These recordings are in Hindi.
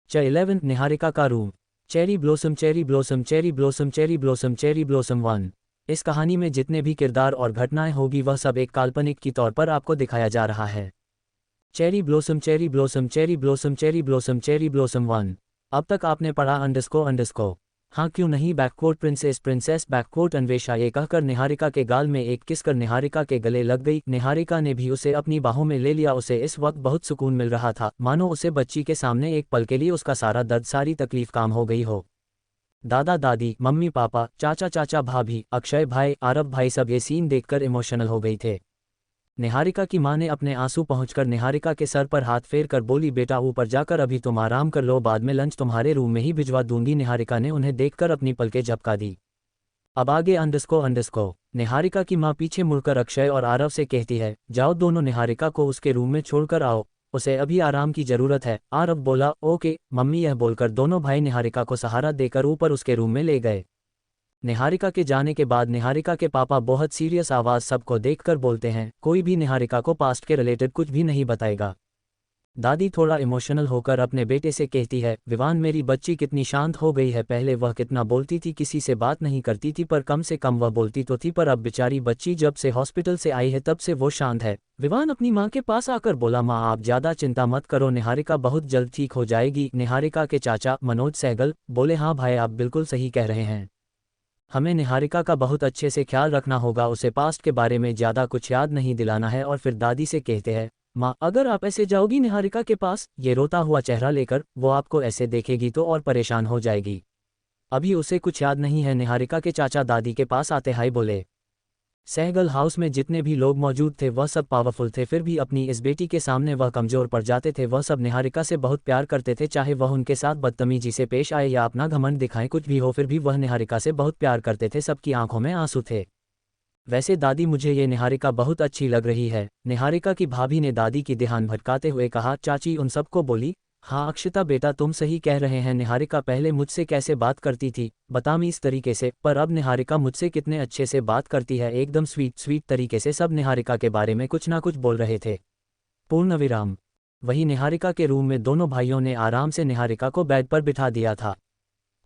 11 निहारिका का room. Cherry blossom cherry blossom cherry blossom cherry blossom cherry blossom 1। इस कहानी में जितने भी किरदार और घटनाएं होगी वह सब एक काल्पनिक की तौर पर आपको दिखाया जा रहा है। Cherry blossom cherry blossom cherry blossom cherry blossom cherry blossom 1। अब तक आपने पढ़ा अंडरस्को हाँ क्यों नहीं बैककोट प्रिंसेस बैककोट अन्वेषा ये कहकर निहारिका के गाल में एक किस कर निहारिका के गले लग गई। निहारिका ने भी उसे अपनी बाहों में ले लिया। उसे इस वक्त बहुत सुकून मिल रहा था, मानो उसे बच्ची के सामने एक पल के लिए उसका सारा दर्द सारी तकलीफ काम हो गई हो। दादा दादी, मम्मी पापा, चाचा चाचा, भाभी, अक्षय भाई, आरव भाई सब ये सीन देखकर इमोशनल हो गई थे। निहारिका की मां ने अपने आंसू पहुंचकर निहारिका के सर पर हाथ फेर कर बोली, बेटा ऊपर जाकर अभी तुम आराम कर लो, बाद में लंच तुम्हारे रूम में ही भिजवा दूंगी। निहारिका ने उन्हें देखकर अपनी पलकें झपका दी। अब आगे अंडरस्को निहारिका की मां पीछे मुड़कर अक्षय और आरव से कहती है, जाओ दोनों निहारिका को उसके रूम में छोड़कर आओ, उसे अभी आराम की जरूरत है। आरव बोला, ओके मम्मी। यह बोलकर दोनों भाई निहारिका को सहारा देकर ऊपर उसके रूम में ले गए। निहारिका के जाने के बाद निहारिका के पापा बहुत सीरियस आवाज सबको देखकर बोलते हैं, कोई भी निहारिका को पास्ट के रिलेटेड कुछ भी नहीं बताएगा। दादी थोड़ा इमोशनल होकर अपने बेटे से कहती है, विवान मेरी बच्ची कितनी शांत हो गई है, पहले वह कितना बोलती थी, किसी से बात नहीं करती थी, पर कम से कम वह बोलती तो थी, पर अब बेचारी बच्ची जब से हॉस्पिटल से आई है तब से वो शांत है। विवान अपनी माँ के पास आकर बोला, माँ आप ज्यादा चिंता मत करो, निहारिका बहुत जल्द ठीक हो जाएगी। निहारिका के चाचा मनोज सहगल बोले, हाँ भाई आप बिल्कुल सही कह रहे हैं, हमें निहारिका का बहुत अच्छे से ख्याल रखना होगा, उसे पास्ट के बारे में ज़्यादा कुछ याद नहीं दिलाना है। और फिर दादी से कहते हैं, माँ अगर आप ऐसे जाओगी निहारिका के पास ये रोता हुआ चेहरा लेकर, वो आपको ऐसे देखेगी तो और परेशान हो जाएगी। अभी उसे कुछ याद नहीं है। निहारिका के चाचा दादी के पास आते हाय बोले। सहगल हाउस में जितने भी लोग मौजूद थे वह सब पावरफुल थे, फिर भी अपनी इस बेटी के सामने वह कमज़ोर पड़ जाते थे। वह सब निहारिका से बहुत प्यार करते थे, चाहे वह उनके साथ बदतमीजी से पेश आए या अपना घमंड दिखाएं, कुछ भी हो फिर भी वह निहारिका से बहुत प्यार करते थे। सबकी आंखों में आंसू थे। वैसे दादी मुझे ये निहारिका बहुत अच्छी लग रही है। निहारिका की भाभी ने दादी की ध्यान भटकाते हुए कहा। चाची उन सबको बोली, हाँ अक्षिता बेटा तुम सही कह रहे हैं, निहारिका पहले मुझसे कैसे बात करती थी, बदतमीज तरीके से, पर अब निहारिका मुझसे कितने अच्छे से बात करती है, एकदम स्वीट तरीके से। सब निहारिका के बारे में कुछ ना कुछ बोल रहे थे। पूर्णविराम। वही निहारिका के रूम में दोनों भाइयों ने आराम से निहारिका को बेड पर बिठा दिया था।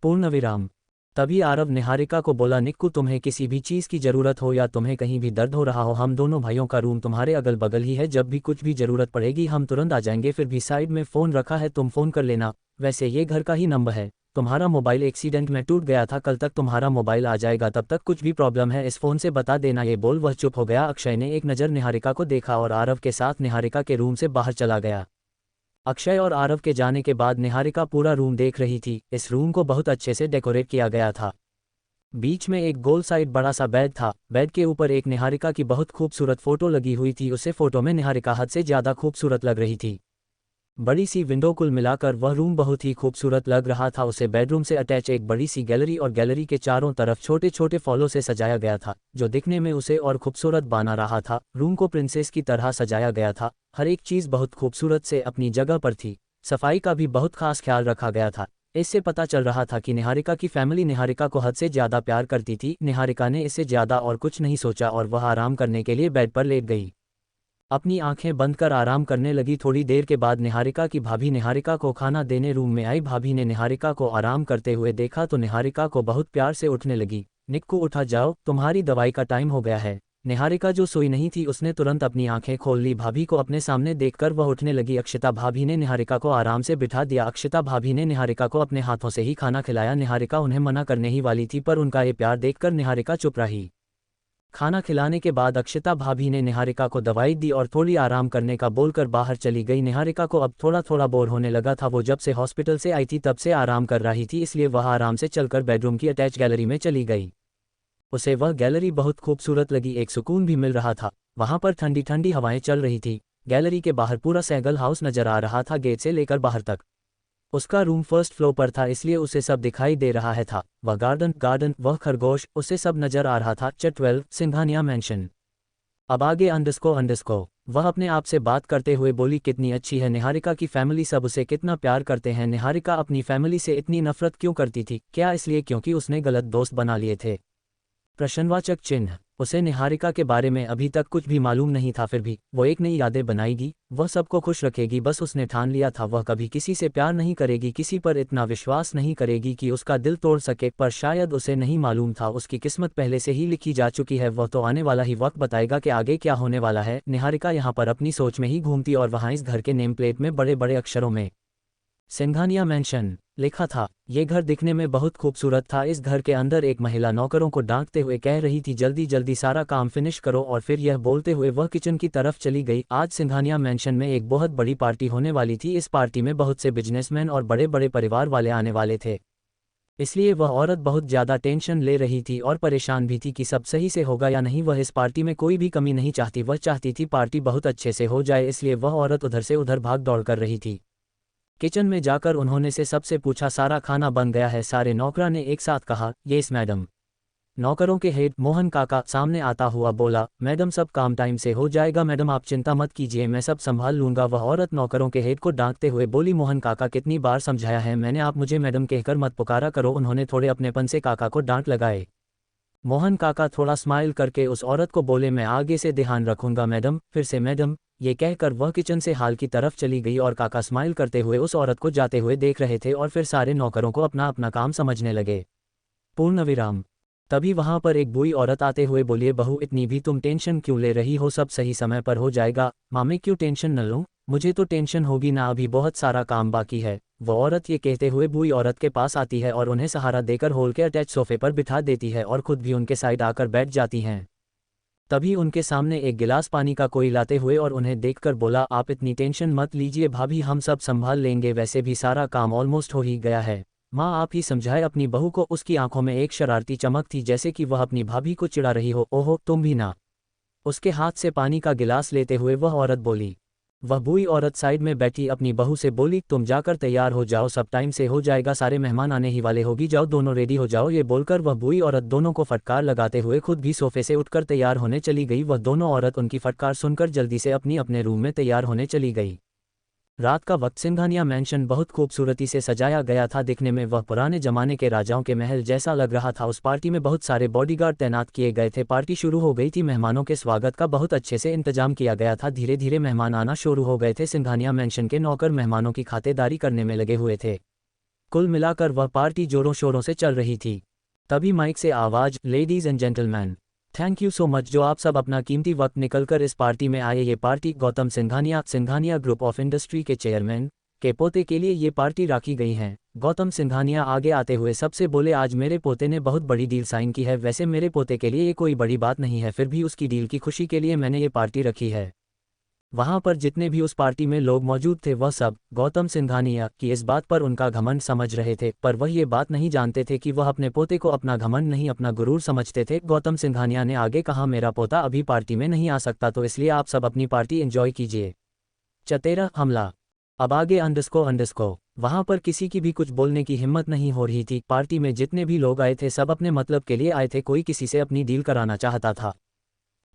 पूर्णविराम। तभी आरव निहारिका को बोला, निक्कू तुम्हें किसी भी चीज़ की ज़रूरत हो या तुम्हें कहीं भी दर्द हो रहा हो, हम दोनों भाइयों का रूम तुम्हारे अगल बगल ही है, जब भी कुछ भी ज़रूरत पड़ेगी हम तुरंत आ जाएंगे। फिर भी साइड में फ़ोन रखा है, तुम फ़ोन कर लेना, वैसे ये घर का ही नंबर है। तुम्हारा मोबाइल एक्सीडेंट में टूट गया था, कल तक तुम्हारा मोबाइल आ जाएगा, तब तक कुछ भी प्रॉब्लम है इस फ़ोन से बता देना। ये बोल वह चुप हो गया। अक्षय ने एक नज़र निहारिका को देखा और आरव के साथ निहारिका के रूम से बाहर चला गया। अक्षय और आरव के जाने के बाद निहारिका पूरा रूम देख रही थी। इस रूम को बहुत अच्छे से डेकोरेट किया गया था। बीच में एक गोल साइड बड़ा सा बेड था। बेड के ऊपर एक निहारिका की बहुत खूबसूरत फोटो लगी हुई थी। उसे फोटो में निहारिका हद से ज़्यादा खूबसूरत लग रही थी। बड़ी सी विंडो, कुल मिलाकर वह रूम बहुत ही खूबसूरत लग रहा था। उसे बेडरूम से अटैच एक बड़ी सी गैलरी और गैलरी के चारों तरफ छोटे छोटे फॉलों से सजाया गया था, जो दिखने में उसे और खूबसूरत बना रहा था। रूम को प्रिंसेस की तरह सजाया गया था। हर एक चीज़ बहुत खूबसूरत से अपनी जगह पर थी। सफाई का भी बहुत खास ख्याल रखा गया था। इससे पता चल रहा था कि निहारिका की फैमिली निहारिका को हद से ज़्यादा प्यार करती थी। निहारिका ने इससे ज़्यादा और कुछ नहीं सोचा और वह आराम करने के लिए बेड पर लेट गई। अपनी आंखें बंद कर आराम करने लगी। थोड़ी देर के बाद निहारिका की भाभी निहारिका को खाना देने रूम में आई। भाभी ने निहारिका को आराम करते हुए देखा तो निहारिका को बहुत प्यार से उठने लगी। निक्कू उठा जाओ, तुम्हारी दवाई का टाइम हो गया है। निहारिका जो सोई नहीं थी उसने तुरंत अपनी आंखें खोल ली। भाभी को अपने सामने देखकर वह उठने लगी। अक्षिता भाभी ने निहारिका को आराम से बिठा दिया। अक्षिता भाभी ने निहारिका को अपने हाथों से ही खाना खिलाया। निहारिका उन्हें मना करने ही वाली थी, पर उनका ये प्यार देखकर निहारिका चुप रही। खाना खिलाने के बाद अक्षिता भाभी ने निहारिका को दवाई दी और थोड़ी आराम करने का बोलकर बाहर चली गई। निहारिका को अब थोड़ा थोड़ा बोर होने लगा था। वो जब से हॉस्पिटल से आई थी तब से आराम कर रही थी, इसलिए वह आराम से चलकर बेडरूम की अटैच गैलरी में चली गई। उसे वह गैलरी बहुत खूबसूरत लगी, एक सुकून भी मिल रहा था। वहां पर ठंडी ठंडी हवाएं चल रही थी। गैलरी के बाहर पूरा सहगल हाउस नजर आ रहा था, गेट से लेकर बाहर तक। उसका रूम फर्स्ट फ्लोर पर था, इसलिए उसे सब दिखाई दे रहा है था। वह गार्डन, वह खरगोश, उसे सब नजर आ रहा था। Chapter 12 Singhania mention. अब आगे अंडरस्को। वह अपने आप से बात करते हुए बोली, कितनी अच्छी है निहारिका की फैमिली, सब उसे कितना प्यार करते हैं। निहारिका अपनी फैमिली से इतनी नफरत क्यों करती थी? क्या इसलिए क्योंकि उसने गलत दोस्त बना लिए थे? प्रश्नवाचक चिन्ह। उसे निहारिका के बारे में अभी तक कुछ भी मालूम नहीं था, फिर भी वो एक नई यादें बनाएगी, वह सबको खुश रखेगी। बस उसने ठान लिया था वह कभी किसी से प्यार नहीं करेगी, किसी पर इतना विश्वास नहीं करेगी कि उसका दिल तोड़ सके। पर शायद उसे नहीं मालूम था उसकी किस्मत पहले से ही लिखी जा चुकी है। वह तो आने वाला ही वक्त बताएगा कि आगे क्या होने वाला है। निहारिका यहाँ पर अपनी सोच में ही घूमती और वहाँ इस घर के नेम प्लेट में बड़े बड़े अक्षरों में सिंघानिया मैंशन लिखा था। ये घर दिखने में बहुत खूबसूरत था। इस घर के अंदर एक महिला नौकरों को डांटते हुए कह रही थी, जल्दी जल्दी सारा काम फिनिश करो, और फिर यह बोलते हुए वह किचन की तरफ चली गई। आज सिंघानिया मैंशन में एक बहुत बड़ी पार्टी होने वाली थी। इस पार्टी में बहुत से बिजनेसमैन और बड़े बड़े परिवार वाले आने वाले थे, इसलिए वह औरत बहुत ज़्यादा टेंशन ले रही थी और परेशान भी थी कि सब सही से होगा या नहीं। वह इस पार्टी में कोई भी कमी नहीं चाहती, वह चाहती थी पार्टी बहुत अच्छे से हो जाए, इसलिए वह औरत उधर से उधर भाग दौड़ कर रही थी। किचन में जाकर उन्होंने से सबसे पूछा, सारा खाना बन गया है? सारे नौकरा ने एक साथ कहा, यस मैडम। नौकरों के हेड मोहन काका सामने आता हुआ बोला, मैडम सब काम टाइम से हो जाएगा, मैडम आप चिंता मत कीजिए, मैं सब संभाल लूंगा। वह औरत नौकरों के हेड को डांटते हुए बोली, मोहन काका कितनी बार समझाया है मैंने, आप मुझे मैडम कहकर मत पुकारा करो। उन्होंने थोड़े अपनेपन से काका को डांट लगाए। मोहन काका थोड़ा स्माइल करके उस औरत को बोले, मैं आगे से ध्यान रखूंगा मैडम। फिर से मैडम ये कहकर वह किचन से हाल की तरफ चली गई और काका स्माइल करते हुए उस औरत को जाते हुए देख रहे थे और फिर सारे नौकरों को अपना अपना काम समझने लगे। पूर्ण विराम। तभी वहां पर एक बूढ़ी औरत आते हुए बोलिए, बहू इतनी भी तुम टेंशन क्यों ले रही हो, सब सही समय पर हो जाएगा। मामे क्यों टेंशन न लूं, मुझे तो टेंशन होगी ना, अभी बहुत सारा काम बाकी है। वो औरत ये कहते हुए बूढ़ी औरत के पास आती है और उन्हें सहारा देकर हॉल के अटैच सोफे पर बिठा देती है और खुद भी उनके साइड आकर बैठ जाती हैं। तभी उनके सामने एक गिलास पानी का कोई लाते हुए और उन्हें देखकर बोला, आप इतनी टेंशन मत लीजिए भाभी, हम सब संभाल लेंगे, वैसे भी सारा काम ऑलमोस्ट हो ही गया है। माँ आप ही समझाए अपनी बहू को। उसकी आंखों में एक शरारती चमक थी, जैसे कि वह अपनी भाभी को चिढ़ा रही हो। ओहो तुम भी ना। उसके हाथ से पानी का गिलास लेते हुए वह औरत बोली। वह बूढ़ी औरत साइड में बैठी अपनी बहू से बोली, तुम जाकर तैयार हो जाओ, सब टाइम से हो जाएगा, सारे मेहमान आने ही वाले होगी, जाओ दोनों रेडी हो जाओ। ये बोलकर वह बूढ़ी औरत दोनों को फटकार लगाते हुए खुद भी सोफे से उठकर तैयार होने चली गई। वह दोनों औरत उनकी फटकार सुनकर जल्दी से अपनी अपने रूम में तैयार होने चली गई। रात का वक्त सिंघानिया मैंशन बहुत खूबसूरती से सजाया गया था। दिखने में वह पुराने जमाने के राजाओं के महल जैसा लग रहा था। उस पार्टी में बहुत सारे बॉडीगार्ड तैनात किए गए थे। पार्टी शुरू हो गई थी। मेहमानों के स्वागत का बहुत अच्छे से इंतजाम किया गया था। धीरे धीरे मेहमान आना शुरू हो गए थे। सिंघानिया मैंशन के नौकर मेहमानों की खातिरदारी करने में लगे हुए थे। कुल मिलाकर वह पार्टी जोरों शोरों से चल रही थी। तभी माइक से आवाज, ladies and gentleman, thank you so much जो आप सब अपना कीमती वक्त निकलकर इस पार्टी में आए। ये party Gautam Singhania group of industry के चेयरमैन के पोते के लिए ये पार्टी रखी गई है। गौतम सिंघानिया आगे आते हुए सबसे बोले, आज मेरे पोते ने बहुत बड़ी डील साइन की है। वैसे मेरे पोते के लिए ये कोई बड़ी बात नहीं है, फिर भी उसकी डील की खुशी के लिए मैंने ये पार्टी रखी है। वहां पर जितने भी उस पार्टी में लोग मौजूद थे वह सब गौतम सिंघानिया की इस बात पर उनका घमंड समझ रहे थे, पर वह ये बात नहीं जानते थे कि वह अपने पोते को अपना घमंड नहीं अपना गुरूर समझते थे। गौतम सिंघानिया ने आगे कहा, मेरा पोता अभी पार्टी में नहीं आ सकता, तो इसलिए आप सब अपनी पार्टी एंजॉय कीजिए। चतेरा हमला। अब आगे अंडस्को। वहां पर किसी की भी कुछ बोलने की हिम्मत नहीं हो रही थी। पार्टी में जितने भी लोग आए थे सब अपने मतलब के लिए आए थे। कोई किसी से अपनी डील कराना चाहता था,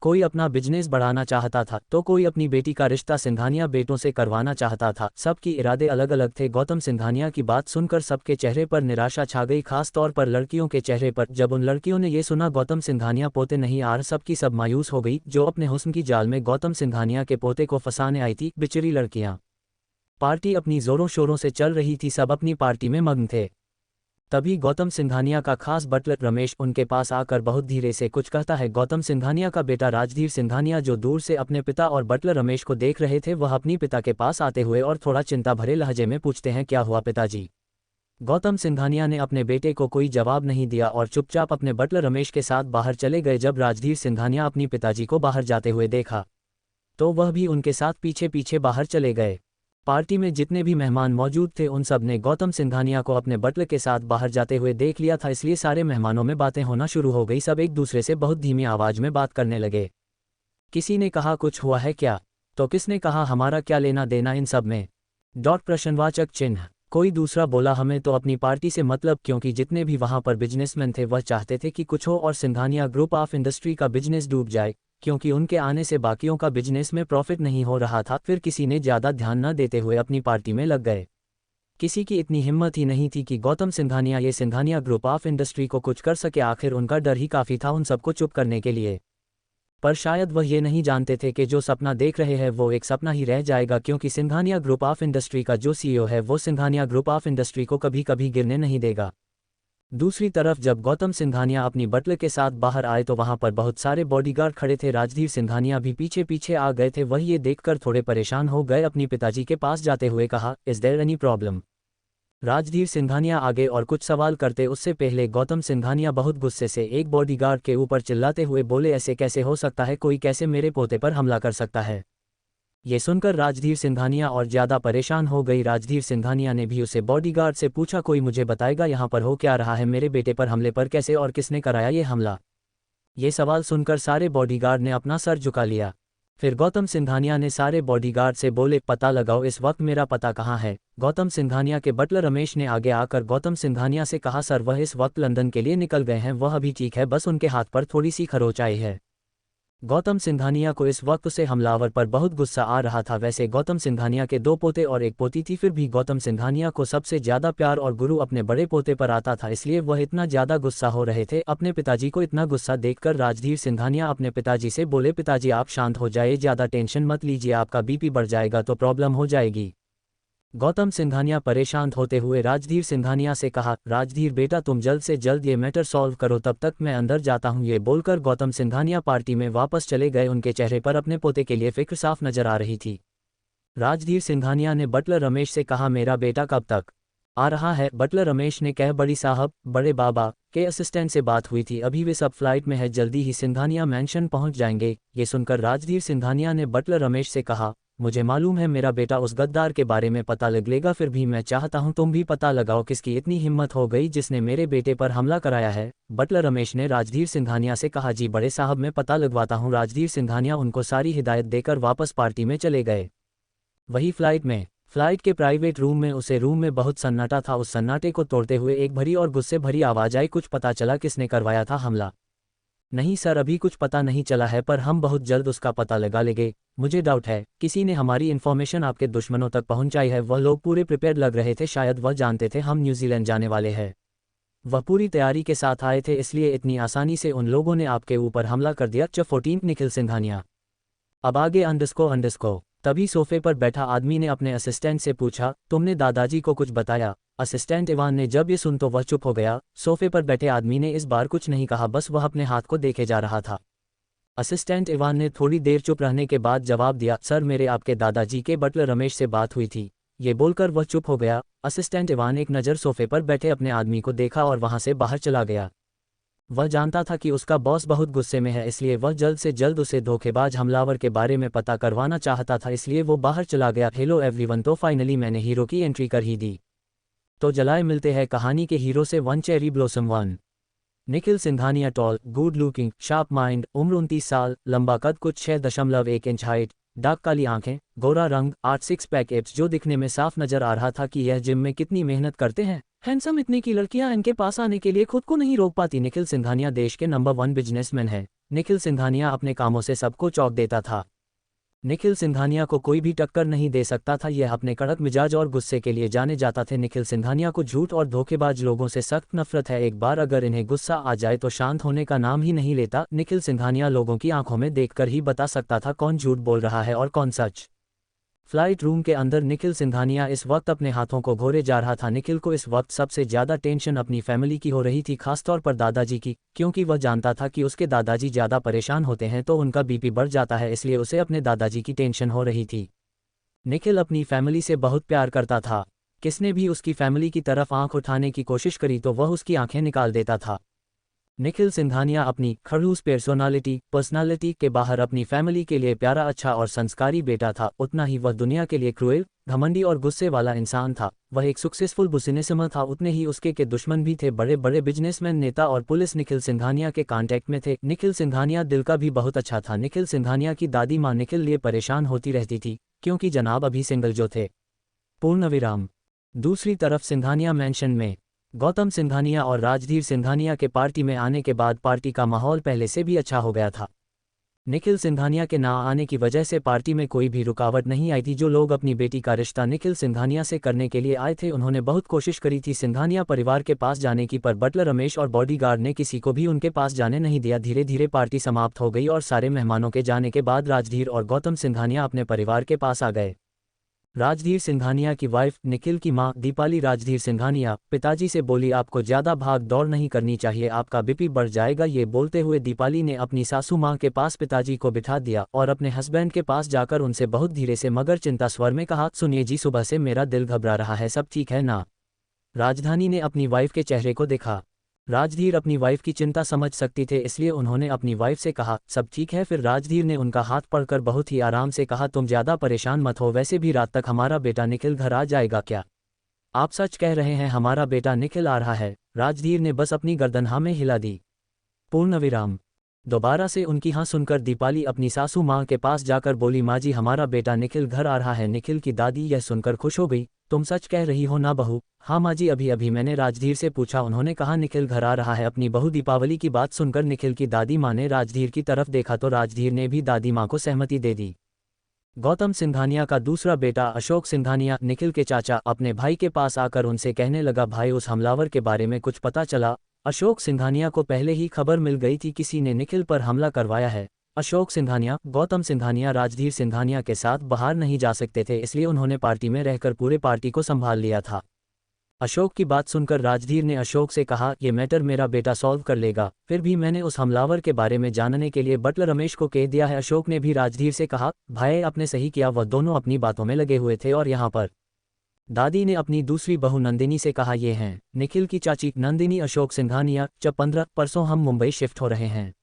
कोई अपना बिजनेस बढ़ाना चाहता था, तो कोई अपनी बेटी का रिश्ता सिंघानिया बेटों से करवाना चाहता था। सबकी इरादे अलग अलग थे। गौतम सिंघानिया की बात सुनकर सबके चेहरे पर निराशा छा गई, खास तौर पर लड़कियों के चेहरे पर। जब उन लड़कियों ने ये सुना गौतम सिंघानिया पोते नहीं आ रहे, सबकी सब मायूस हो गई। जो अपने हुस्न की जाल में गौतम सिंघानिया के पोते को फंसाने आई थी, बेचारी लड़कियां। पार्टी अपनी जोरों शोरों से चल रही थी, सब अपनी पार्टी में मग्न थे। तभी गौतम सिंघानिया का खास बटलर रमेश उनके पास आकर बहुत धीरे से कुछ कहता है। गौतम सिंघानिया का बेटा राजधीर सिंघानिया जो दूर से अपने पिता और बटलर रमेश को देख रहे थे, वह अपनी पिता के पास आते हुए और थोड़ा चिंता भरे लहजे में पूछते हैं, क्या हुआ पिताजी? गौतम सिंघानिया ने अपने बेटे को कोई जवाब नहीं दिया और चुपचाप अपने बटलर रमेश के साथ बाहर चले गए। जब राजधीर सिंघानिया अपनी पिताजी को बाहर जाते हुए देखा तो वह भी उनके साथ पीछे पीछे बाहर चले गए। पार्टी में जितने भी मेहमान मौजूद थे उन सब ने गौतम सिंघानिया को अपने बटलर के साथ बाहर जाते हुए देख लिया था, इसलिए सारे मेहमानों में बातें होना शुरू हो गई। सब एक दूसरे से बहुत धीमी आवाज में बात करने लगे। किसी ने कहा, कुछ हुआ है क्या? तो किसने कहा, हमारा क्या लेना देना इन सब में? प्रश्नवाचक चिन्ह। कोई दूसरा बोला, हमें तो अपनी पार्टी से मतलब, क्योंकि जितने भी वहां पर बिजनेसमैन थे वह चाहते थे कि कुछ हो और सिंघानिया ग्रुप ऑफ इंडस्ट्री का बिजनेस डूब जाए, क्योंकि उनके आने से बाकियों का बिजनेस में प्रॉफिट नहीं हो रहा था। फिर किसी ने ज़्यादा ध्यान न देते हुए अपनी पार्टी में लग गए। किसी की इतनी हिम्मत ही नहीं थी कि गौतम सिंघानिया ये सिंघानिया ग्रुप ऑफ इंडस्ट्री को कुछ कर सके। आखिर उनका डर ही काफ़ी था उन सबको चुप करने के लिए। पर शायद वह ये नहीं जानते थे कि जो सपना देख रहे हैं वो एक सपना ही रह जाएगा, क्योंकि सिंघानिया ग्रुप ऑफ इंडस्ट्री का जो सीईओ है वो सिंघानिया ग्रुप ऑफ इंडस्ट्री को कभी कभी गिरने नहीं देगा। दूसरी तरफ जब गौतम सिंघानिया अपनी बटलर के साथ बाहर आए तो वहां पर बहुत सारे बॉडीगार्ड खड़े थे। राजधीर सिंघानिया भी पीछे पीछे आ गए थे। वह ये देखकर थोड़े परेशान हो गए। अपनी पिताजी के पास जाते हुए कहा, is there any problem? Rajdhir Singhania आगे और कुछ सवाल करते उससे पहले गौतम सिंघानिया बहुत गुस्से से एक बॉडीगार्ड के ऊपर चिल्लाते हुए बोले, ऐसे कैसे हो सकता है? कोई कैसे मेरे पोते पर हमला कर सकता है? ये सुनकर राजधीर सिंघानिया और ज़्यादा परेशान हो गई। राजधीर सिंघानिया ने भी उसे बॉडीगार्ड से पूछा, कोई मुझे बताएगा यहाँ पर हो क्या रहा है? मेरे बेटे पर हमले पर कैसे और किसने कराया ये हमला? ये सवाल सुनकर सारे बॉडीगार्ड ने अपना सर झुका लिया। फिर गौतम सिंघानिया ने सारे बॉडीगार्ड से बोले, पता लगाओ इस वक्त मेरा पता कहाँ है। गौतम सिंघानिया के बटलर रमेश ने आगे आकर गौतम सिंघानिया से कहा, सर वह इस वक्त लंदन के लिए निकल गए हैं, वह अभी ठीक है, बस उनके हाथ पर थोड़ी सी खरोच आई है। गौतम सिंघानिया को इस वक्त से हमलावर पर बहुत गुस्सा आ रहा था। वैसे गौतम सिंघानिया के 2 पोते और 1 पोती थी, फिर भी गौतम सिंघानिया को सबसे ज़्यादा प्यार और गुरु अपने बड़े पोते पर आता था, इसलिए वह इतना ज़्यादा गुस्सा हो रहे थे। अपने पिताजी को इतना गुस्सा देखकर राजधीर सिंघानिया अपने पिताजी से बोले, पिताजी आप शांत हो जाइए, ज़्यादा टेंशन मत लीजिए, आपका बीपी बढ़ जाएगा तो प्रॉब्लम हो जाएगी। गौतम सिंघानिया परेशान होते हुए राजधीर सिंघानिया से कहा, राजधीर बेटा तुम जल्द से जल्द ये मैटर सॉल्व करो, तब तक मैं अंदर जाता हूँ। ये बोलकर गौतम सिंघानिया पार्टी में वापस चले गए। उनके चेहरे पर अपने पोते के लिए फिक्र साफ नजर आ रही थी। राजधीर सिंघानिया ने बटलर रमेश से कहा, मेरा बेटा कब तक आ रहा है? बटलर रमेश ने कहा, बड़ी साहब, बड़े बाबा के असिस्टेंट से बात हुई थी, अभी वे सब फ्लाइट में है, जल्दी ही सिंघानिया मैंशन पहुंच जाएंगे। ये सुनकर राजधीर सिंघानिया ने बटलर रमेश से कहा, मुझे मालूम है मेरा बेटा उस गद्दार के बारे में पता लग लेगा, फिर भी मैं चाहता हूं तुम भी पता लगाओ किसकी इतनी हिम्मत हो गई जिसने मेरे बेटे पर हमला कराया है। बटलर रमेश ने राजधीर सिंघानिया से कहा, जी बड़े साहब मैं पता लगवाता हूं। राजधीर सिंघानिया उनको सारी हिदायत देकर वापस पार्टी में चले गए। वही फ्लाइट के प्राइवेट रूम में उसे रूम में बहुत सन्नाटा था। उस सन्नाटे को तोड़ते हुए एक भरी और गुस्से भरी आवाज आई, कुछ पता चला किसने करवाया था हमला? नहीं सर, अभी कुछ पता नहीं चला है, पर हम बहुत जल्द उसका पता लगा लेंगे। मुझे डाउट है किसी ने हमारी इन्फॉर्मेशन आपके दुश्मनों तक पहुंचाई है। वह लोग पूरे प्रिपेयर लग रहे थे, शायद वह जानते थे हम न्यूजीलैंड जाने वाले हैं। वह पूरी तैयारी के साथ आए थे, इसलिए इतनी आसानी से उन लोगों ने आपके ऊपर हमला कर दिया। 14 निखिल सिंघानिया। अब आगे अंडस्को। तभी सोफे पर बैठा आदमी ने अपने असिस्टेंट से पूछा, तुमने दादाजी को कुछ बताया? असिस्टेंट इवान ने जब ये सुन तो वह चुप हो गया। सोफे पर बैठे आदमी ने इस बार कुछ नहीं कहा, बस वह अपने हाथ को देखे जा रहा था। असिस्टेंट इवान ने थोड़ी देर चुप रहने के बाद जवाब दिया, सर मेरे आपके दादाजी के बटलर रमेश से बात हुई थी। ये बोलकर वह चुप हो गया। असिस्टेंट इवान एक नज़र सोफे पर बैठे अपने आदमी को देखा और वहां से बाहर चला गया। वह जानता था कि उसका बॉस बहुत गुस्से में है, इसलिए वह जल्द से जल्द उसे धोखेबाज हमलावर के बारे में पता करवाना चाहता था, इसलिए वो बाहर चला गया। हेलो एवरीवन, तो फाइनली मैंने हीरो की एंट्री कर ही दी। तो जलाए मिलते हैं कहानी के हीरो से। 1 cherry blossom 1। Nikhil Singhania tall, good looking, sharp mind, उम्र 29 साल, लंबा कद कुछ 6.1 इंच हाइट, डार्क काली आंखें, गोरा रंग, 8 6 पैक एप्स, जो दिखने में साफ नजर आ रहा था कि यह जिम में कितनी मेहनत करते हैं। हैंडसम इतने की लड़कियां इनके पास आने के लिए खुद को नहीं रोक पाती। निखिल सिंघानिया देश के नंबर 1 बिजनेसमैन है। निखिल सिंघानिया अपने कामों से सबको चौंक देता था। निखिल सिंघानिया को कोई भी टक्कर नहीं दे सकता था। यह अपने कड़क मिजाज और गुस्से के लिए जाने जाता थे। निखिल सिंघानिया को झूठ और धोखेबाज लोगों से सख्त नफरत है। एक बार अगर इन्हें गुस्सा आ जाए तो शांत होने का नाम ही नहीं लेता। निखिल सिंघानिया लोगों की आंखों में देखकर ही बता सकता था कौन झूठ बोल रहा है और कौन सच। फ्लाइट रूम के अंदर निखिल सिंघानिया इस वक्त अपने हाथों को घोरे जा रहा था। निखिल को इस वक्त सबसे ज़्यादा टेंशन अपनी फैमिली की हो रही थी, खासतौर पर दादाजी की, क्योंकि वह जानता था कि उसके दादाजी ज़्यादा परेशान होते हैं तो उनका बीपी बढ़ जाता है, इसलिए उसे अपने दादाजी की टेंशन हो रही थी। निखिल अपनी फैमिली से बहुत प्यार करता था। किसने भी उसकी फैमिली की तरफ आंख उठाने की कोशिश करी तो वह उसकी आंखें निकाल देता था। निखिल सिंघानिया अपनी खड़ूस पर्सनालिटी के बाहर अपनी फैमिली के लिए प्यारा, अच्छा और संस्कारी बेटा था, उतना ही वह दुनिया के लिए क्रूएल, घमंडी और गुस्से वाला इंसान था। वह एक सक्सेसफुल बिजनेसमैन था, उतने ही उसके के दुश्मन भी थे, बड़े बड़े बिजनेसमैन, नेता और पुलिस निखिल सिंघानिया के कांटेक्ट में थे। निखिल सिंघानिया दिल का भी बहुत अच्छा था। निखिल सिंघानिया की दादी माँ निखिल लिए परेशान होती रहती थी, क्योंकि जनाब अभी सिंगल जो थे। पूर्णविराम। दूसरी तरफ सिंघानिया मैंशन में गौतम सिंघानिया और राजधीर सिंघानिया के पार्टी में आने के बाद पार्टी का माहौल पहले से भी अच्छा हो गया था। निखिल सिंघानिया के ना आने की वजह से पार्टी में कोई भी रुकावट नहीं आई थी। जो लोग अपनी बेटी का रिश्ता निखिल सिंघानिया से करने के लिए आए थे उन्होंने बहुत कोशिश करी थी सिंघानिया परिवार के पास जाने की, पर बटलर रमेश और बॉडीगार्ड ने किसी को भी उनके पास जाने नहीं दिया। धीरे धीरे पार्टी समाप्त हो गई और सारे मेहमानों के जाने के बाद राजधीर और गौतम सिंघानिया अपने परिवार के पास आ गए। राजधीर सिंघानिया की वाइफ निखिल की मां दीपाली राजधीर सिंघानिया पिताजी से बोली, आपको ज्यादा भाग दौड़ नहीं करनी चाहिए, आपका बीपी बढ़ जाएगा। ये बोलते हुए दीपाली ने अपनी सासू मां के पास पिताजी को बिठा दिया और अपने हस्बैंड के पास जाकर उनसे बहुत धीरे से मगर चिंता स्वर में कहा, सुनिए जी, सुबह से मेरा दिल घबरा रहा है, सब ठीक है ना? राजधानी ने अपनी वाइफ के चेहरे को देखा। राजधीर अपनी वाइफ की चिंता समझ सकती थे, इसलिए उन्होंने अपनी वाइफ से कहा, सब ठीक है। फिर राजधीर ने उनका हाथ पकड़कर बहुत ही आराम से कहा, तुम ज्यादा परेशान मत हो, वैसे भी रात तक हमारा बेटा निखिल घर आ जाएगा। क्या आप सच कह रहे हैं हमारा बेटा निखिल आ रहा है? राजधीर ने बस अपनी गर्दन हाँ में हिला दी। पूर्ण विराम। दोबारा से उनकी हाँ सुनकर दीपाली अपनी सासू माँ के पास जाकर बोली, माँ जी, हमारा बेटा निखिल घर आ रहा है। निखिल की दादी यह सुनकर खुश हो गई। तुम सच कह रही हो ना बहू? हाँ माँ जी, अभी अभी मैंने राजधीर से पूछा, उन्होंने कहा निखिल घर आ रहा है। अपनी बहू दीपावली की बात सुनकर निखिल की दादी माँ ने राजधीर की तरफ देखा तो राजधीर ने भी दादी माँ को सहमति दे दी। गौतम सिंघानिया का दूसरा बेटा अशोक सिंघानिया निखिल के चाचा अपने भाई के पास आकर उनसे कहने लगा, भाई, उस हमलावर के बारे में कुछ पता चला? अशोक सिंघानिया को पहले ही खबर मिल गई थी किसी ने निखिल पर हमला करवाया है। अशोक सिंघानिया, गौतम सिंघानिया राजधीर सिंघानिया के साथ बाहर नहीं जा सकते थे, इसलिए उन्होंने पार्टी में रहकर पूरे पार्टी को संभाल लिया था। अशोक की बात सुनकर राजधीर ने अशोक से कहा, ये मैटर मेरा बेटा सॉल्व कर लेगा, फिर भी मैंने उस हमलावर के बारे में जानने के लिए बटलर रमेश को कह दिया है। अशोक ने भी राजधीर से कहा, भाई आपने सही किया, वह दोनों अपनी बातों में लगे हुए थे। और यहाँ पर दादी ने अपनी दूसरी बहू नंदिनी से कहा, ये हैं निखिल की चाची नंदिनी। अशोक सिंघानिया, जब 15 परसों हम मुंबई शिफ्ट हो रहे हैं।